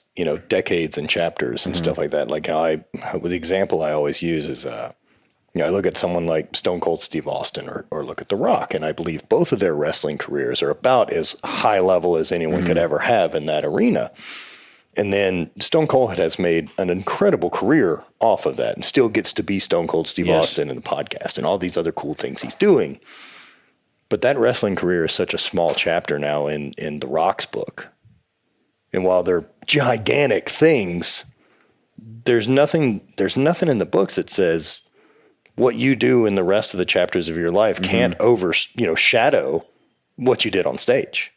Speaker 1: decades and chapters and stuff like that. Like the example I always use is, I look at someone like Stone Cold Steve Austin or look at The Rock, and I believe both of their wrestling careers are about as high level as anyone could ever have in that arena. And then Stone Cold has made an incredible career off of that and still gets to be Stone Cold Steve Austin in the podcast and all these other cool things he's doing. But that wrestling career is such a small chapter now in The Rock's book. And while they're gigantic things, there's nothing in the books that says what you do in the rest of the chapters of your life can't shadow what you did on stage.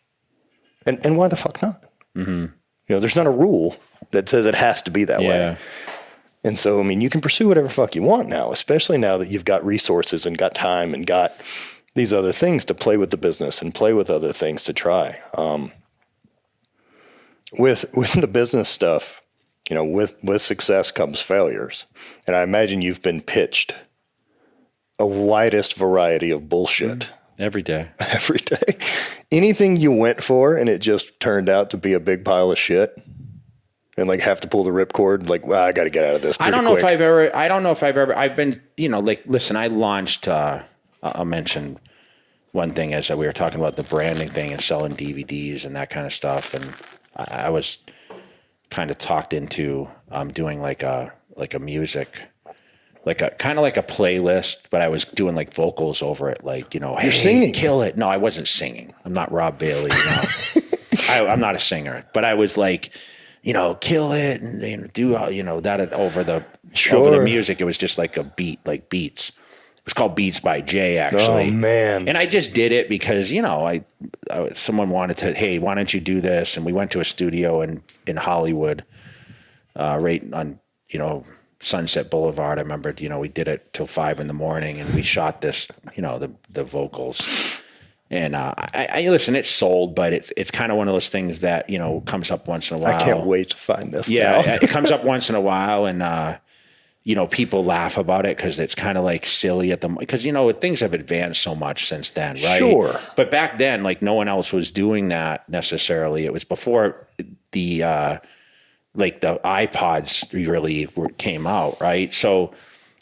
Speaker 1: And why the fuck not? There's not a rule that says it has to be that way. And so, you can pursue whatever fuck you want now, especially now that you've got resources and got time and got these other things to play with the business and play with other things to try. With the business stuff, with success comes failures. And I imagine you've been pitched a widest variety of bullshit.
Speaker 2: Every day.
Speaker 1: Every day. Anything you went for and it just turned out to be a big pile of shit and like have to pull the ripcord, like, well, I got to get out of this pretty quick.
Speaker 2: I don't know if I've been, listen, I launched, I'll mention one thing as we were talking about the branding thing and selling DVDs and that kind of stuff. And I was kind of talked into doing like a music, like a kind of like a playlist, but I was doing like vocals over it. Like, hey,
Speaker 1: singing.
Speaker 2: Kill it. No, I wasn't singing. I'm not Rob Bailey. I'm not a singer, but I was like, kill it and do, that over the music. It was just like a beat, like beats. It was called Beats by Jay, actually.
Speaker 1: Oh, man.
Speaker 2: And I just did it because, someone wanted to, hey, why don't you do this? And we went to a studio in Hollywood, right on, Sunset Boulevard. I remember, we did it till 5 a.m. and we shot this, the vocals. And I listen, it's sold, but it's kind of one of those things that, comes up once in a while.
Speaker 1: I can't wait to find this.
Speaker 2: Yeah,
Speaker 1: now.
Speaker 2: It comes up once in a while, and people laugh about it because it's kind of like silly because things have advanced so much since then, right?
Speaker 1: Sure.
Speaker 2: But back then, like no one else was doing that necessarily. It was before the iPods really came out, right? So,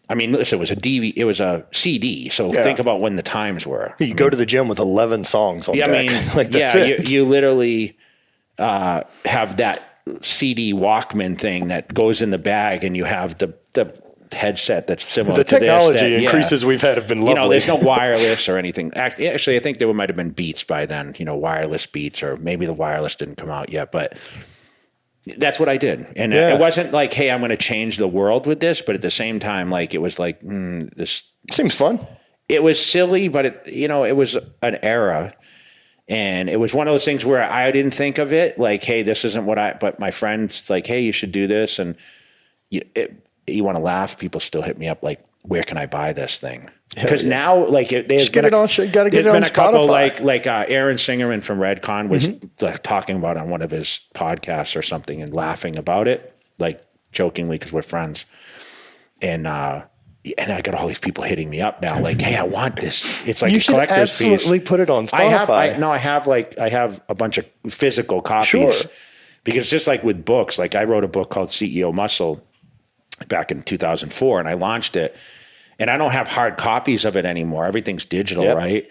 Speaker 2: listen, it was a CD. So think about when the times were.
Speaker 1: You go to the gym with 11 songs on deck. That's it.
Speaker 2: You literally have that CD Walkman thing that goes in the bag, and you have the headset that's similar to this.
Speaker 1: The technology increases we've had have been lovely.
Speaker 2: There's no wireless or anything. Actually, I think there might have been Beats by then, wireless Beats, or maybe the wireless didn't come out yet, but that's what I did. And it wasn't like, hey, I'm going to change the world with this, but at the same time, like, it was like, this
Speaker 1: seems fun.
Speaker 2: It was silly, but it was an era. And it was one of those things where I didn't think of it like, hey, this isn't but my friend's like, hey, you should do this. And you want to laugh. People still hit me up like, where can I buy this thing? Because now, like, there's been a couple like Aaron Singerman from Redcon was talking about it on one of his podcasts or something and laughing about it, like jokingly because we're friends. And I got all these people hitting me up now, like, "Hey, I want this." It's like
Speaker 1: You
Speaker 2: a
Speaker 1: should
Speaker 2: collector's
Speaker 1: absolutely
Speaker 2: piece.
Speaker 1: put it on Spotify.
Speaker 2: I have a bunch of physical copies.
Speaker 1: Sure.
Speaker 2: Because just like with books, like I wrote a book called CEO Muscle back in 2004, and I launched it, and I don't have hard copies of it anymore. Everything's digital,
Speaker 1: Yep.
Speaker 2: right?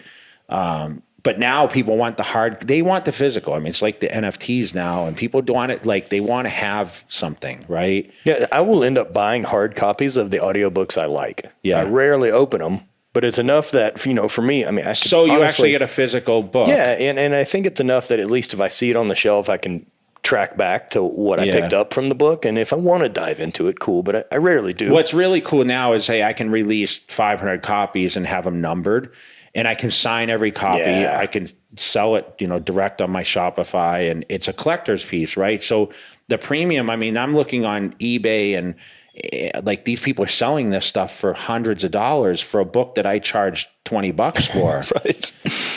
Speaker 2: But now people want they want the physical. I mean, it's like the NFTs now, and people want it, like they want to have something, right?
Speaker 1: Yeah, I will end up buying hard copies of the audiobooks I like.
Speaker 2: Yeah.
Speaker 1: I rarely open them, but it's enough that, for me, I mean, I could
Speaker 2: So you
Speaker 1: honestly,
Speaker 2: actually get a physical book.
Speaker 1: yeah, and I think it's enough that at least if I see it on the shelf, I can track back to what I picked up from the book. And if I want to dive into it, cool, but I rarely do.
Speaker 2: What's really cool now is, hey, I can release 500 copies and have them numbered, and I can sign every copy.
Speaker 1: Yeah.
Speaker 2: I can sell it, direct on my Shopify, and it's a collector's piece, right? So the premium, I mean, I'm looking on eBay, and like these people are selling this stuff for hundreds of dollars for a book that I charged $20 for.
Speaker 1: Right.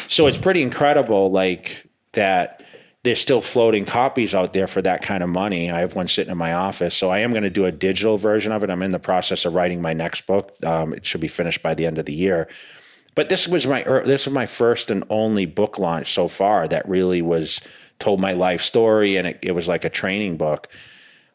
Speaker 2: So it's pretty incredible, like that there's still floating copies out there for that kind of money. I have one sitting in my office. So I am going to do a digital version of it. I'm in the process of writing my next book. It should be finished by the end of the year. But this was my first and only book launch so far that really told my life story, and it was like a training book.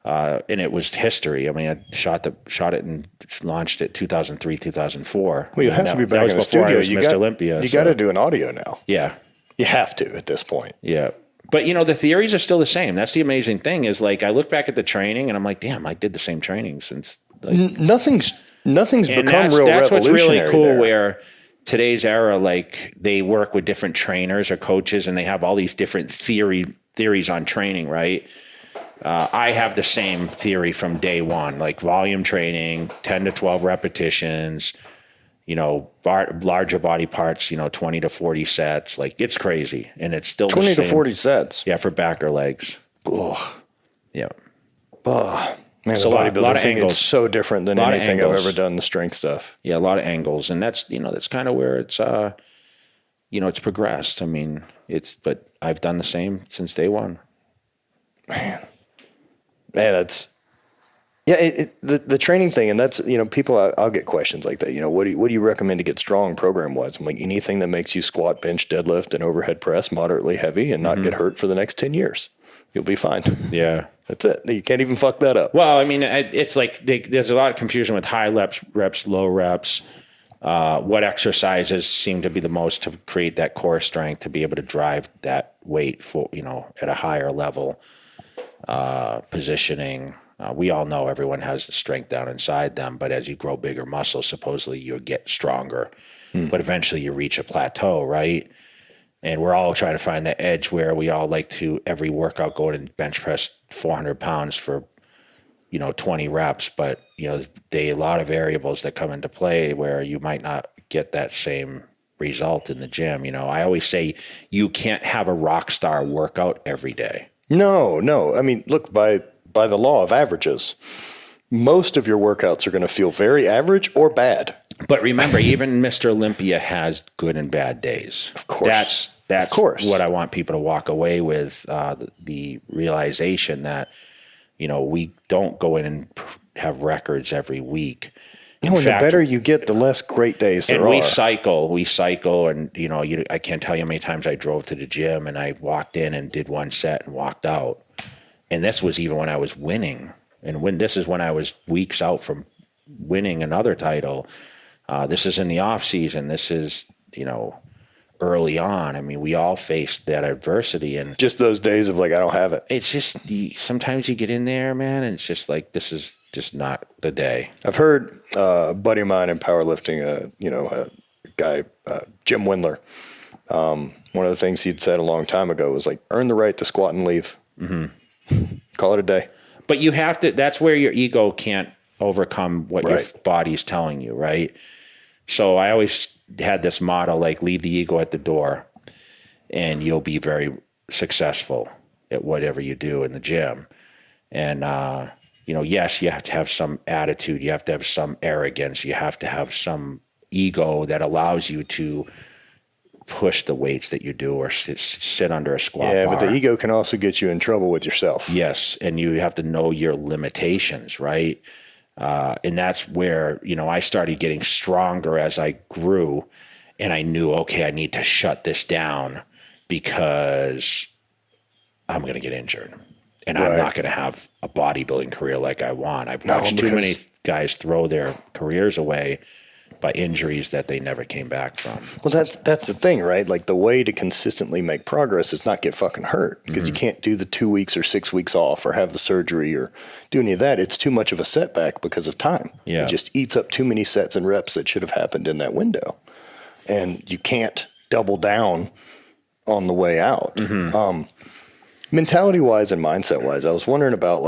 Speaker 2: And it was history. I mean, I shot it and launched it 2003, 2004.
Speaker 1: Well, you have to be back in the
Speaker 2: before
Speaker 1: studio.
Speaker 2: I was Mr. Olympia.
Speaker 1: You got to do an audio now.
Speaker 2: Yeah.
Speaker 1: You have to at this point.
Speaker 2: Yeah. But, the theories are still the same. That's the amazing thing is, like, I look back at the training and I'm like, damn, I did the same training since. Like,
Speaker 1: Nothing's become real
Speaker 2: that's what's really
Speaker 1: revolutionary
Speaker 2: cool
Speaker 1: there.
Speaker 2: where today's era, like, they work with different trainers or coaches and they have all these different theories on training, right? I have the same theory from day one, like volume training, 10 to 12 repetitions, larger body parts, 20 to 40 sets. Like, it's crazy. And it's still
Speaker 1: 20
Speaker 2: the
Speaker 1: to
Speaker 2: same.
Speaker 1: 40 sets.
Speaker 2: Yeah, for back or legs.
Speaker 1: Ugh.
Speaker 2: Yeah.
Speaker 1: Man,
Speaker 2: So
Speaker 1: the
Speaker 2: a lot
Speaker 1: bodybuilding
Speaker 2: of
Speaker 1: thing
Speaker 2: angles.
Speaker 1: is so different than
Speaker 2: Lot of
Speaker 1: anything I've
Speaker 2: angles.
Speaker 1: ever done, the strength stuff.
Speaker 2: Yeah, a lot of angles. And that's, that's kind of where it's, it's progressed. I mean, but I've done the same since day one.
Speaker 1: Man, that's, yeah, the training thing, and that's, people, I'll get questions like that. What do you recommend to get strong program-wise? I'm like, anything that makes you squat, bench, deadlift, and overhead press moderately heavy and not get hurt for the next 10 years. You'll be fine.
Speaker 2: Yeah.
Speaker 1: That's it. You can't even fuck that up.
Speaker 2: Well, I mean, it's like there's a lot of confusion with high reps, low reps. What exercises seem to be the most to create that core strength to be able to drive that weight for, at a higher level. Positioning. We all know everyone has the strength down inside them, but as you grow bigger muscles, supposedly you'll get stronger. But eventually you reach a plateau, right? And we're all trying to find that edge where we all like to every workout go and bench press 400 pounds for, 20 reps. But, a lot of variables that come into play where you might not get that same result in the gym. I always say you can't have a rock star workout every day.
Speaker 1: No. I mean, look, by the law of averages, most of your workouts are going to feel very average or bad.
Speaker 2: But remember, even Mr. Olympia has good and bad days.
Speaker 1: Of course.
Speaker 2: That's
Speaker 1: Of course.
Speaker 2: what I want people to walk away with, the realization that, we don't go in and have records every week.
Speaker 1: No, and the better you get, the less great days there
Speaker 2: And
Speaker 1: are.
Speaker 2: we cycle, and I can't tell you how many times I drove to the gym and I walked in and did one set and walked out. And this was even when I was winning, and this is when I was weeks out from winning another title. This is in the off season. This is early on. I mean, we all faced that adversity, and
Speaker 1: just those days of like, I don't have it.
Speaker 2: it's just sometimes you get in there, man, and it's just like this is just not the day.
Speaker 1: I've heard a buddy of mine in powerlifting, a guy, Jim Windler. One of the things he'd said a long time ago was like, earn the right to squat and leave. Mm-hmm. Call it a day.
Speaker 2: But you have to. That's where your ego can't overcome what your
Speaker 1: Right.
Speaker 2: body's telling you, right? So I always had this motto, like, leave the ego at the door, and you'll be very successful at whatever you do in the gym. And yes, you have to have some attitude. You have to have some arrogance. You have to have some ego that allows you to push the weights that you do or sit under a squat bar.
Speaker 1: But the ego can also get you in trouble with yourself.
Speaker 2: Yes, and you have to know your limitations, right? And that's where, I started getting stronger as I grew, and I knew, okay, I need to shut this down because I'm going to get injured and I'm not going to have a bodybuilding career like I want. I've watched too many guys throw their careers away by injuries that they never came back from.
Speaker 1: Well, that's the thing, right? Like the way to consistently make progress is not get fucking hurt, because you can't do the 2 weeks or 6 weeks off or have the surgery or do any of that. It's too much of a setback because of time.
Speaker 2: Yeah.
Speaker 1: It just eats up too many sets and reps that should have happened in that window. And you can't double down on the way out. Mentality wise and mindset wise, I was wondering about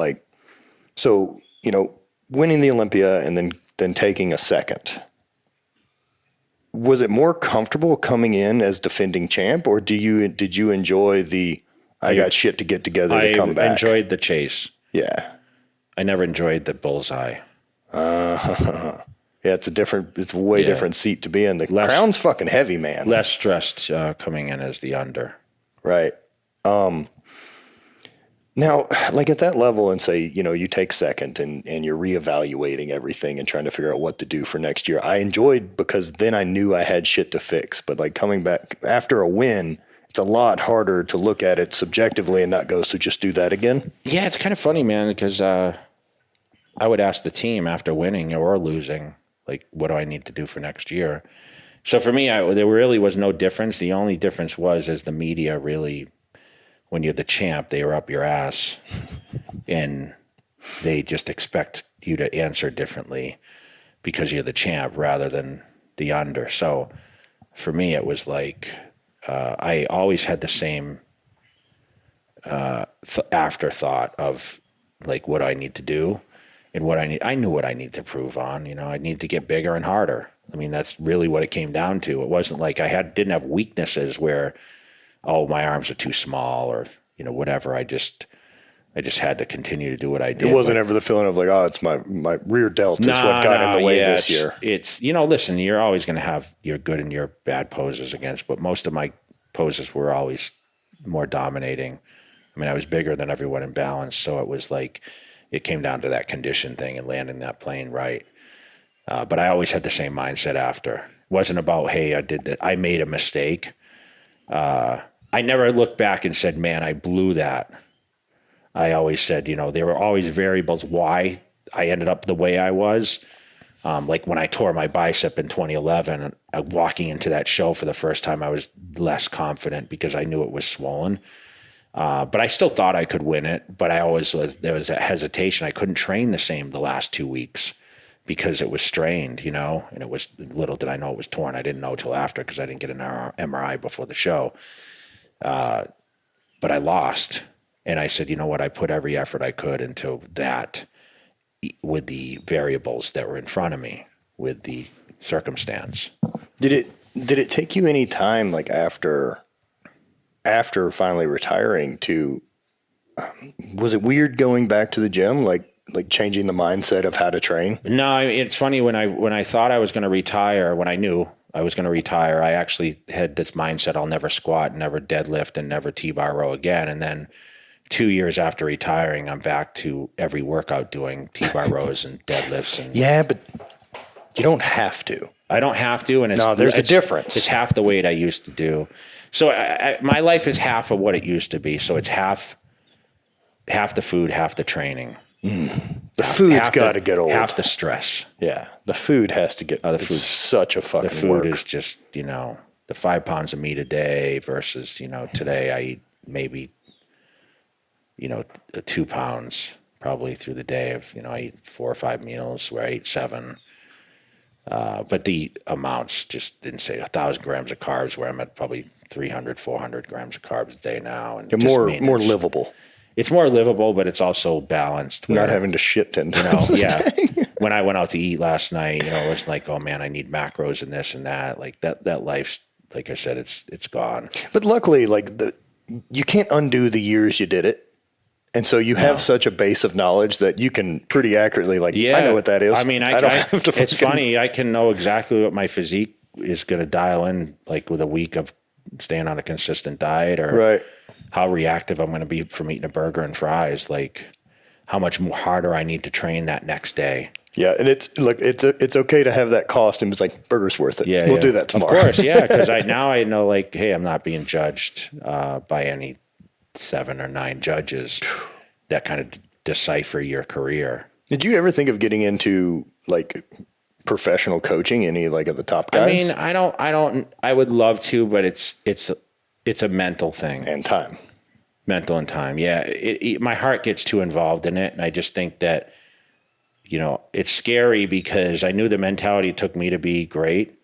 Speaker 1: winning the Olympia and then taking a second. Was it more comfortable coming in as defending champ, or did you enjoy I got shit to get together to come back?
Speaker 2: I enjoyed the chase.
Speaker 1: Yeah.
Speaker 2: I never enjoyed the bullseye.
Speaker 1: Yeah, it's a way different seat to be in. The crown's fucking heavy, man.
Speaker 2: Less stressed coming in as the under.
Speaker 1: Right. Now, like at that level, and say, you take second and you're reevaluating everything and trying to figure out what to do for next year. I enjoyed, because then I knew I had shit to fix. But like coming back after a win, it's a lot harder to look at it subjectively and not go, so just do that again.
Speaker 2: Yeah, it's kind of funny, man, because I would ask the team after winning or losing, like, what do I need to do for next year? So for me, there really was no difference. The only difference is the media really, when you're the champ, they are up your ass and they just expect you to answer differently because you're the champ rather than the under. So for me, it was like, I always had the same afterthought of like, what do I need to do and I knew what I need to prove on. I need to get bigger and harder. I mean, that's really what it came down to. It wasn't like didn't have weaknesses where, oh, my arms are too small or, whatever. I just had to continue to do what I did.
Speaker 1: It wasn't ever the feeling of like, oh, it's my rear delt is what got in the way this year.
Speaker 2: It's, listen, you're always going to have your good and your bad poses against, but most of my poses were always more dominating. I mean, I was bigger than everyone in balance. So it was like, it came down to that condition thing and landing that plane right. But I always had the same mindset after. It wasn't about, hey, I made a mistake. I never looked back and said, man, I blew that. I always said, there were always variables why I ended up the way I was. Like when I tore my bicep in 2011, walking into that show for the first time, I was less confident because I knew it was swollen. But I still thought I could win it. But there was a hesitation. I couldn't train the same the last 2 weeks because it was strained, and it was, little did I know it was torn. I didn't know till after because I didn't get an MRI before the show. But I lost. And I said, you know what? I put every effort I could into that with the variables that were in front of me, with the circumstance. Did
Speaker 1: it take you any time, like after finally retiring, to was it weird going back to the gym, like changing the mindset of how to train?
Speaker 2: No, it's funny, when I thought I was going to retire, when I knew I was going to retire, I actually had this mindset, I'll never squat, never deadlift, and never T-bar row again. And then 2 years after retiring, I'm back to every workout doing T-bar rows and deadlifts. And
Speaker 1: yeah, but you don't have to.
Speaker 2: I don't have to. And
Speaker 1: there's a difference.
Speaker 2: It's half the weight I used to do. So my life is half of what it used to be. So it's half the food, half the training.
Speaker 1: The food's got to get old.
Speaker 2: Half the stress.
Speaker 1: Yeah, the food has to get. The food's such a fucking.
Speaker 2: The food
Speaker 1: work.
Speaker 2: is just the 5 pounds of meat a day versus today I eat maybe 2 pounds probably through the day of I eat 4 or 5 meals where I eat 7. But the amounts just didn't say 1,000 grams of carbs where I'm at probably 300, 400 grams of carbs a day now. And
Speaker 1: more livable.
Speaker 2: It's more livable, but it's also balanced.
Speaker 1: Not having to shit 10 times a day.
Speaker 2: When I went out to eat last night, it was like, oh man, I need macros and this and that. Like that life's, like I said, it's gone.
Speaker 1: But luckily, you can't undo the years you did it. And so you have such a base of knowledge that you can pretty accurately, I know what that is.
Speaker 2: I mean, it's funny. I can know exactly what my physique is going to dial in, like with a week of staying on a consistent diet, or how reactive I'm going to be from eating a burger and fries, like how much more harder I need to train that next day.
Speaker 1: Yeah, and it's okay to have that cost, and it's like burger's worth it.
Speaker 2: Yeah,
Speaker 1: we'll do that tomorrow.
Speaker 2: Of course, yeah, because I know like, hey, I'm not being judged by any 7 or 9 judges that kind of decipher your career.
Speaker 1: Did you ever think of getting into like professional coaching? Any like of the top guys?
Speaker 2: I mean, I would love to, but it's a mental thing
Speaker 1: And time.
Speaker 2: mental and time. Yeah, my heart gets too involved in it, and I just think that, it's scary because I knew the mentality it took me to be great,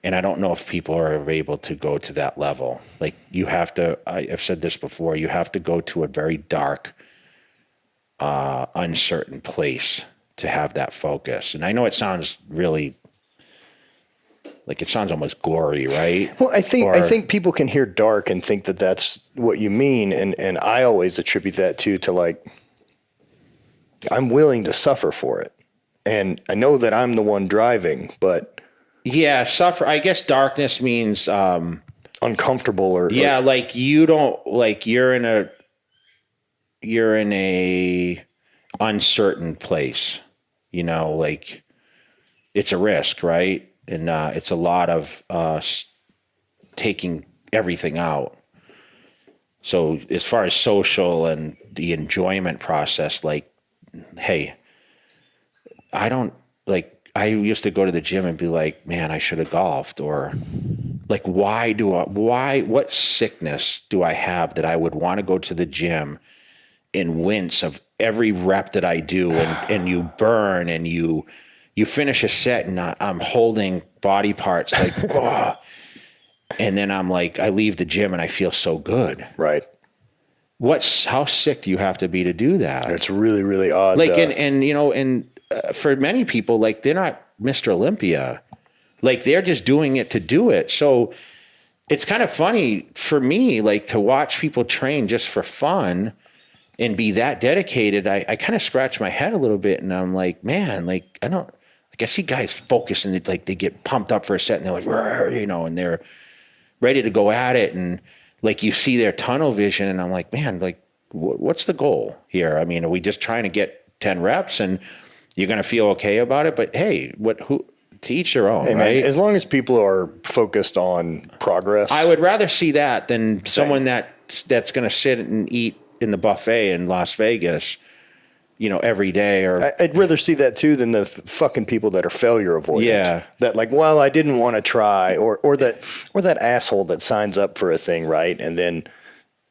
Speaker 2: and I don't know if people are able to go to that level. Like you have to. I've said this before. You have to go to a very dark, uncertain place to have that focus. And I know it sounds really. Like it sounds almost gory, right?
Speaker 1: Well, I think people can hear dark and think that that's what you mean, and I always attribute that to like I'm willing to suffer for it, and I know that I'm the one driving, but
Speaker 2: yeah, suffer. I guess darkness means
Speaker 1: uncomfortable or
Speaker 2: like you don't like you're in a uncertain place, like it's a risk, right? And it's a lot of taking everything out. So as far as social and the enjoyment process, like, hey, I used to go to the gym and be like, man, I should have golfed, or like, what sickness do I have that I would want to go to the gym and wince of every rep that I do, and you burn and you finish a set and I'm holding body parts like, oh, and then I'm like, I leave the gym and I feel so good.
Speaker 1: Right.
Speaker 2: How sick do you have to be to do that?
Speaker 1: It's really, really odd.
Speaker 2: Like, for many people, like they're not Mr. Olympia, like they're just doing it to do it. So it's kind of funny for me, like to watch people train just for fun and be that dedicated. I kind of scratch my head a little bit and I'm like, man, like I see guys focus and like they get pumped up for a set and they're like, and they're ready to go at it. And like you see their tunnel vision and I'm like, man, like what's the goal here? I mean, are we just trying to get 10 reps and you're going to feel okay about it? But hey, to each their own,
Speaker 1: hey,
Speaker 2: right?
Speaker 1: Man, as long as people are focused on progress.
Speaker 2: I would rather see that than someone that's going to sit and eat in the buffet in Las Vegas, every day. Or
Speaker 1: I'd rather see that too than the fucking people that are failure avoidant.
Speaker 2: Yeah.
Speaker 1: That like, well, I didn't want to try, or that asshole that signs up for a thing, right, and then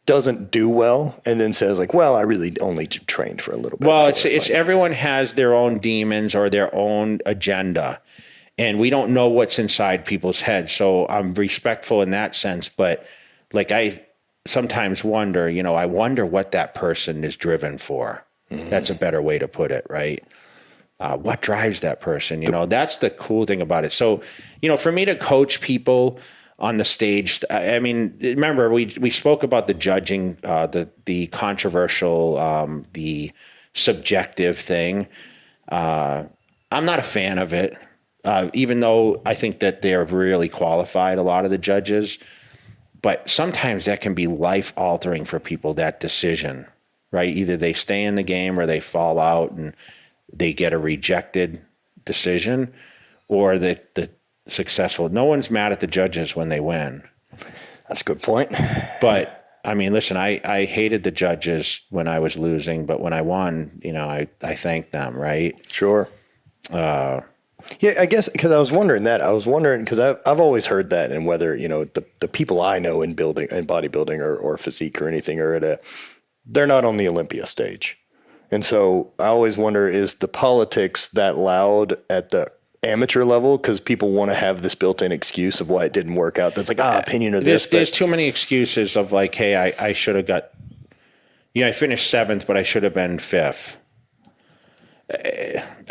Speaker 1: doesn't do well, and then says like, well, I really only trained for a little bit.
Speaker 2: Well, it's everyone has their own demons or their own agenda, and we don't know what's inside people's heads. So I'm respectful in that sense, but like I sometimes wonder, I wonder what that person is driven for. Mm-hmm. That's a better way to put it, right? What drives that person? That's the cool thing about it. So, for me to coach people on the stage, I mean, remember we spoke about the judging, the controversial, the subjective thing. I'm not a fan of it, even though I think that they're really qualified, a lot of the judges. But sometimes that can be life altering for people, that decision. Right? Either they stay in the game or they fall out and they get a rejected decision, or the successful. No one's mad at the judges when they win.
Speaker 1: That's a good point.
Speaker 2: But I mean, listen, I hated the judges when I was losing, but when I won, I thanked them, right? Sure.
Speaker 1: Yeah, I guess because I was wondering because I've always heard that, and whether, the people I know in bodybuilding or physique or anything are they're not on the Olympia stage. And so I always wonder, is the politics that loud at the amateur level? Because people want to have this built-in excuse of why it didn't work out. That's like, opinion of this.
Speaker 2: There's too many excuses of like, hey, I should have got, I finished 7th, but I should have been 5th.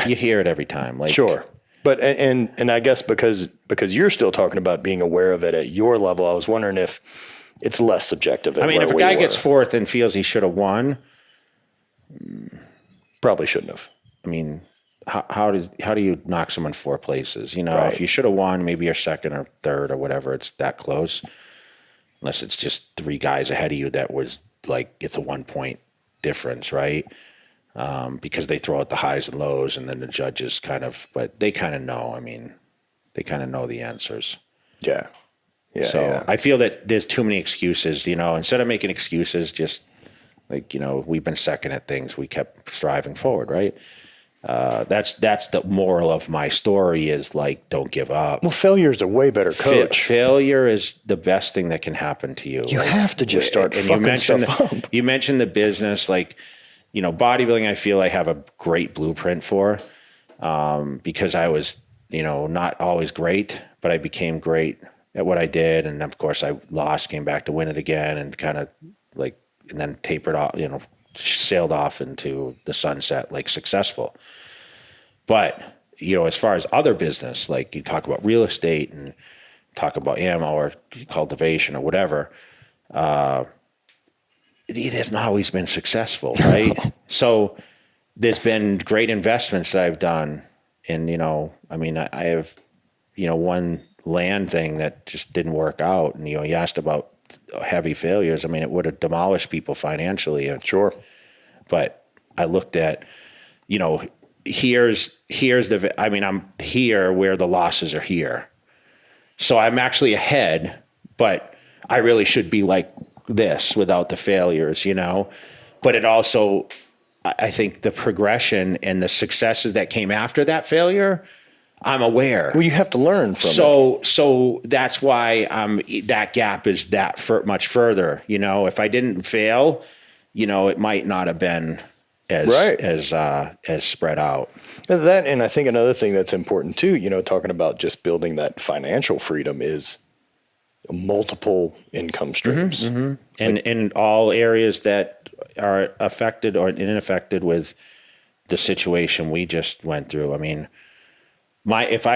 Speaker 2: You hear it every time. Like,
Speaker 1: sure. But, and I guess because you're still talking about being aware of it at your level, I was wondering if it's less subjective.
Speaker 2: I mean, if a guy gets 4th and feels he should have won,
Speaker 1: probably shouldn't have.
Speaker 2: I mean, how do you knock someone 4 places?
Speaker 1: Right.
Speaker 2: If you should have won, maybe you're 2nd or 3rd or whatever. It's that close, unless it's just 3 guys ahead of you that was like it's a 1 point difference, right? because they throw out the highs and lows, and then the judges but they kind of know. I mean, they kind of know the answers.
Speaker 1: Yeah. Yeah.
Speaker 2: So
Speaker 1: yeah.
Speaker 2: I feel that there's too many excuses, instead of making excuses, just like, we've been second at things. We kept striving forward, right? That's the moral of my story is like, don't give up.
Speaker 1: Well, failure is a way better coach.
Speaker 2: Failure is the best thing that can happen to you.
Speaker 1: You have to just start fucking stuff up.
Speaker 2: You mentioned the business, like, bodybuilding, I feel I have a great blueprint for, because I was, not always great, but I became great at what I did. And of course I lost, came back to win it again, and kind of like, and then tapered off, sailed off into the sunset, like successful. But, as far as other business, like you talk about real estate and talk about ammo or cultivation or whatever, it has not always been successful, right? So there's been great investments that I've done. And, I have, one land thing that just didn't work out. And, you asked about heavy failures. I mean, it would have demolished people financially.
Speaker 1: Sure.
Speaker 2: But I looked at, here's I'm here where the losses are here. So I'm actually ahead, but I really should be like this without the failures, But it also, I think the progression and the successes that came after that failure, I'm aware.
Speaker 1: Well, you have to learn from it.
Speaker 2: So that's why that gap is much further. If I didn't fail, it might not have been as spread out.
Speaker 1: And I think another thing that's important too, talking about just building that financial freedom is multiple income streams.
Speaker 2: Mm-hmm, mm-hmm. And in all areas that are affected or unaffected with the situation we just went through. I mean, if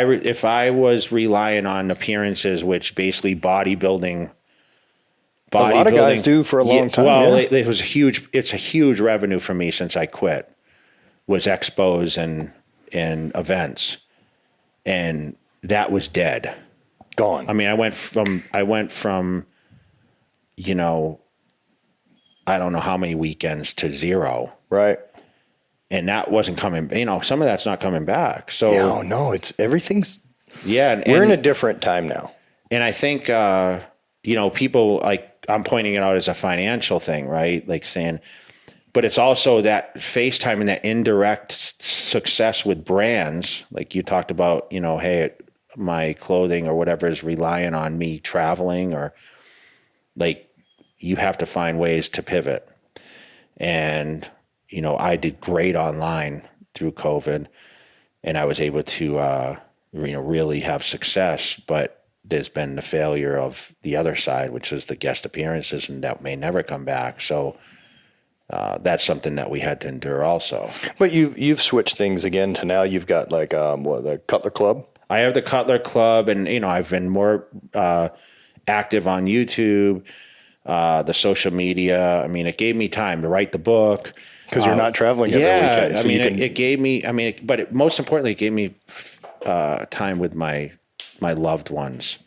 Speaker 2: I was relying on appearances, which basically bodybuilding,
Speaker 1: a lot of guys do for a long time.
Speaker 2: Well, it's a huge revenue for me since I quit, was expos and events, and that was dead.
Speaker 1: Gone.
Speaker 2: I mean, I went from, I don't know how many weekends to zero.
Speaker 1: Right.
Speaker 2: And that wasn't coming, some of that's not coming back. So
Speaker 1: no, everything's,
Speaker 2: yeah.
Speaker 1: We're in a different time now.
Speaker 2: And I think, people, like, I'm pointing it out as a financial thing, right? Like saying, but it's also that FaceTime and that indirect success with brands. Like you talked about, hey, my clothing or whatever is relying on me traveling, or like, you have to find ways to pivot. And, I did great online through COVID, and I was able to, really have success, but there's been the failure of the other side, which is the guest appearances, and that may never come back. So that's something that we had to endure also. But
Speaker 1: you've switched things again to now you've got like the Cutler Club.
Speaker 2: I have the Cutler Club, and I've been more active on YouTube, the social media. I mean, it gave me time to write the book
Speaker 1: because you're not traveling every weekend.
Speaker 2: So it gave me. I mean, but most importantly, it gave me time with my loved ones.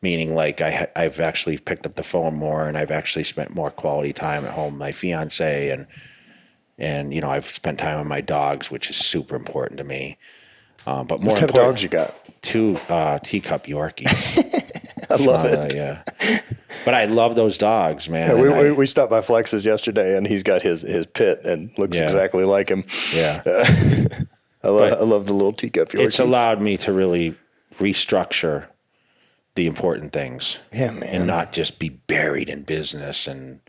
Speaker 2: Meaning, like I've actually picked up the phone more, and I've actually spent more quality time at home. My fiance and I've spent time with my dogs, which is super important to me. But more
Speaker 1: what type of dogs you got?
Speaker 2: 2 teacup Yorkies.
Speaker 1: I love it.
Speaker 2: Yeah, but I love those dogs, man.
Speaker 1: Yeah, we stopped by Flex's yesterday, and he's got his pit and looks exactly like him.
Speaker 2: Yeah,
Speaker 1: I love the little teacup Yorkies.
Speaker 2: It's allowed me to really restructure the important things.
Speaker 1: Yeah, man.
Speaker 2: And not just be buried in business. And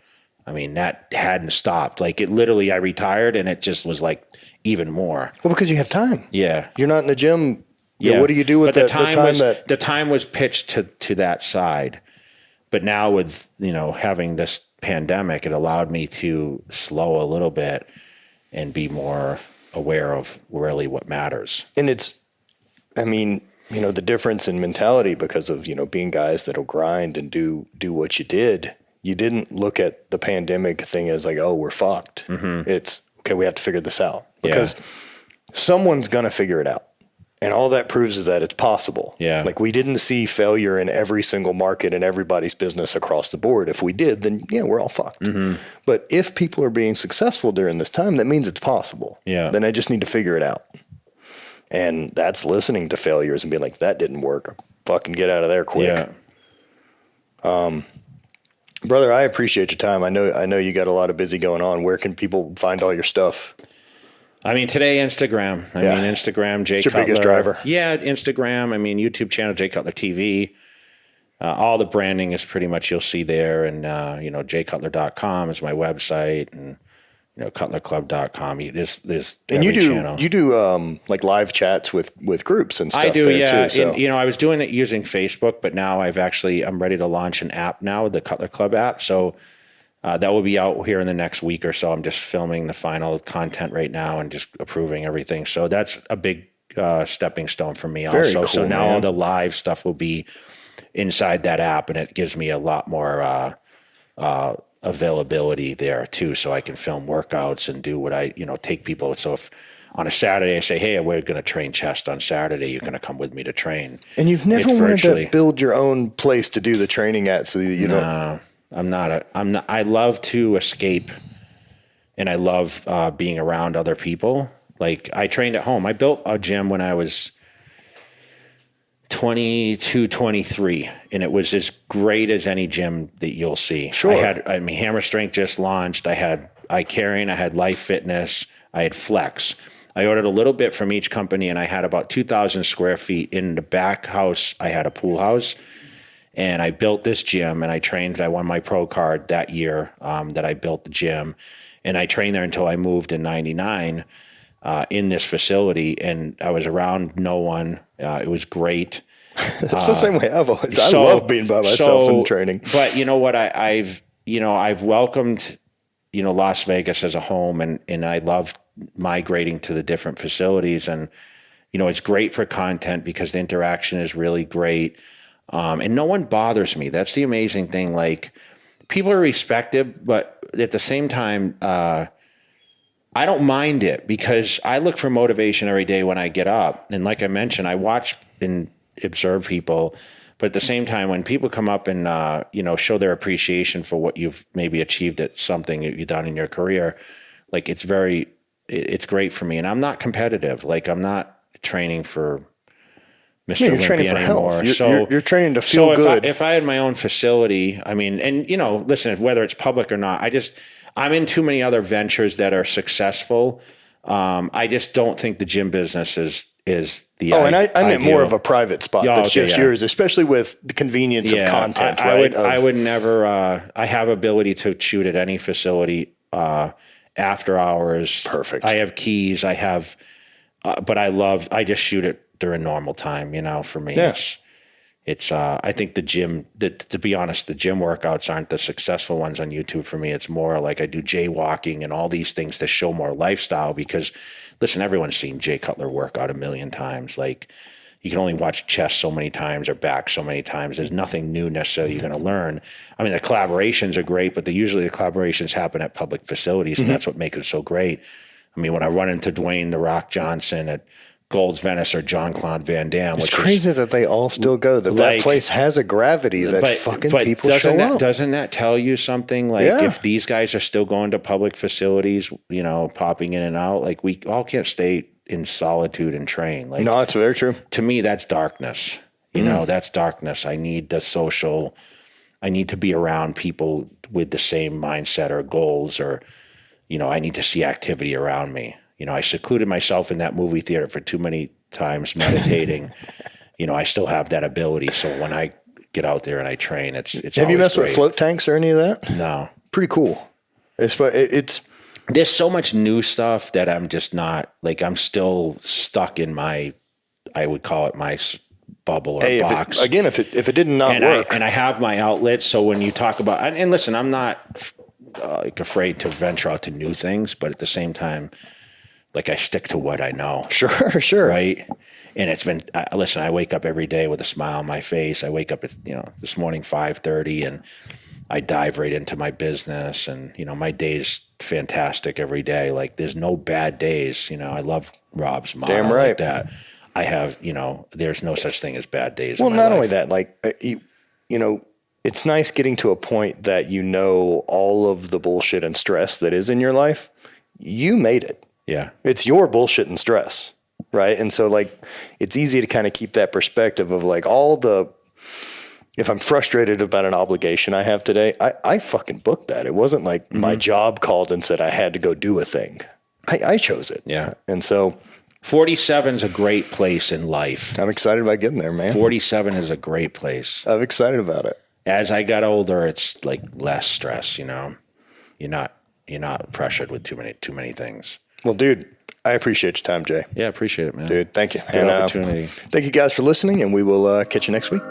Speaker 2: I mean, that hadn't stopped. Like it literally, I retired and it just was like even more.
Speaker 1: Well, because you have time.
Speaker 2: Yeah.
Speaker 1: You're not in the gym. Yeah. What do you do with the time
Speaker 2: the time was pitched to that side. But now with, having this pandemic, it allowed me to slow a little bit and be more aware of really what matters.
Speaker 1: And the difference in mentality because of, being guys that'll grind and do what you did. You didn't look at the pandemic thing as like, oh, we're fucked. Mm-hmm. It's okay. We have to figure this out because someone's going to figure it out. And all that proves is that it's possible.
Speaker 2: Yeah.
Speaker 1: Like, we didn't see failure in every single market and everybody's business across the board. If we did, then yeah, we're all fucked. But if people are being successful during this time, that means it's possible.
Speaker 2: Yeah.
Speaker 1: Then I just need to figure it out. And that's listening to failures and being like, that didn't work. Fucking get out of there quick.
Speaker 2: Yeah.
Speaker 1: Brother, I appreciate your time. I know you got a lot of busy going on. Where can people find all your stuff?
Speaker 2: I mean, today, Instagram. I mean, Instagram, Jay
Speaker 1: It's your
Speaker 2: Cutler.
Speaker 1: biggest driver.
Speaker 2: Yeah, Instagram. I mean, YouTube channel, Jay Cutler TV. All the branding is pretty much you'll see there. And, jaycutler.com is my website. And, cutlerclub.com. There's
Speaker 1: And
Speaker 2: every channel.
Speaker 1: you do like live chats with groups and stuff.
Speaker 2: I do,
Speaker 1: there
Speaker 2: yeah.
Speaker 1: too, so.
Speaker 2: And, I was doing it using Facebook, but now I'm ready to launch an app now, the Cutler Club app. So that will be out here in the next week or so. I'm just filming the final content right now and just approving everything. So that's a big stepping stone for me
Speaker 1: Very
Speaker 2: also.
Speaker 1: cool,
Speaker 2: So now
Speaker 1: man.
Speaker 2: all the live stuff will be inside that app, and it gives me a lot more availability there too, so I can film workouts and do what I, take people. So if on a Saturday I say, hey, we're going to train chest on Saturday, you're going to come with me to train.
Speaker 1: And you've never
Speaker 2: It's
Speaker 1: wanted
Speaker 2: virtually-
Speaker 1: to build your own place to do the training at, so that you don't.
Speaker 2: I love to escape, and I love being around other people. Like, I trained at home. I built a gym when I was 22, 23, and it was as great as any gym that you'll see.
Speaker 1: Sure.
Speaker 2: Hammer Strength just launched. I had iCarrying, I had Life Fitness, I had Flex. I ordered a little bit from each company, and I had about 2,000 square feet. In the back house, I had a pool house, and I built this gym, and I trained. I won my pro card that year that I built the gym, and I trained there until I moved in 99 in this facility, and I was around no one. It was great.
Speaker 1: It's the same way I've always. I love being by myself in training.
Speaker 2: But you know what? I've welcomed, Las Vegas as a home, and I love migrating to the different facilities, and it's great for content because the interaction is really great, and no one bothers me. That's the amazing thing. Like, people are respected, but at the same time, I don't mind it because I look for motivation every day when I get up. And like I mentioned, I watch and observe people, but at the same time, when people come up and, show their appreciation for what you've maybe achieved at something that you've done in your career, like, it's great for me. And I'm not competitive. Like, I'm not training for Mr.
Speaker 1: You're
Speaker 2: Olympia
Speaker 1: training for
Speaker 2: anymore.
Speaker 1: health. You're training to feel good.
Speaker 2: If I had my own facility, I mean, and listen, whether it's public or not, I'm in too many other ventures that are successful. I just don't think the gym business is the
Speaker 1: and I meant
Speaker 2: ideal.
Speaker 1: more of a private spot that's just yours, especially with the convenience of content, right?
Speaker 2: I would never. I have ability to shoot at any facility after hours.
Speaker 1: Perfect.
Speaker 2: I have keys. I have, but I just shoot it during normal time. For me, it's I think the gym, to be honest, the gym workouts aren't the successful ones on YouTube for me. It's more like I do jaywalking and all these things to show more lifestyle because, listen, everyone's seen Jay Cutler work out a million times. Like, you can only watch chest so many times or back so many times. There's nothing new necessarily you're going to learn. I mean, the collaborations are great, but usually the collaborations happen at public facilities, and that's what makes it so great. I mean, when I run into Dwayne "The Rock" Johnson at Gold's Venice or Jean-Claude Van Damme.
Speaker 1: It's crazy that they all still go. That place has a gravity that people show up.
Speaker 2: Doesn't that tell you something? Like, if these guys are still going to public facilities, popping in and out, like, we all can't stay in solitude and train. Like,
Speaker 1: no, it's very true.
Speaker 2: To me, that's darkness. That's darkness. I need the social. I need to be around people with the same mindset or goals, or, I need to see activity around me. I secluded myself in that movie theater for too many times meditating. I still have that ability. So when I get out there and I train, it's
Speaker 1: Have you messed with float tanks or any of that?
Speaker 2: No.
Speaker 1: Pretty cool. It's
Speaker 2: there's so much new stuff that I'm just not, like, I'm still stuck in I would call it my bubble or box.
Speaker 1: If it did not work.
Speaker 2: And I have my outlets. So when you talk about, and listen, I'm not afraid to venture out to new things, but at the same time, like, I stick to what I know.
Speaker 1: Sure.
Speaker 2: Right. And it's been, listen, I wake up every day with a smile on my face. I wake up at, this morning, 5:30, and I dive right into my business, and, my day's fantastic every day. Like, there's no bad days. I love Rob's mom.
Speaker 1: Damn right.
Speaker 2: Like that. I have, there's no such thing as bad days.
Speaker 1: Well,
Speaker 2: in my
Speaker 1: not
Speaker 2: life.
Speaker 1: only that, like, it's nice getting to a point that all of the bullshit and stress that is in your life, you made it.
Speaker 2: Yeah.
Speaker 1: It's your bullshit and stress, right? And so, like, it's easy to kind of keep that perspective of, like, if I'm frustrated about an obligation I have today, I fucking booked that. It wasn't like my job called and said I had to go do a thing. I chose it.
Speaker 2: Yeah.
Speaker 1: And so
Speaker 2: 47 is a great place in life.
Speaker 1: I'm excited about getting there, man.
Speaker 2: 47 is a great place.
Speaker 1: I'm excited about it.
Speaker 2: As I got older, it's like less stress, You're not pressured with too many things.
Speaker 1: Well, dude, I appreciate your time, Jay.
Speaker 2: Yeah, appreciate it, man.
Speaker 1: Dude, thank you.
Speaker 2: Good opportunity.
Speaker 1: Thank you guys for listening, and we will catch you next week.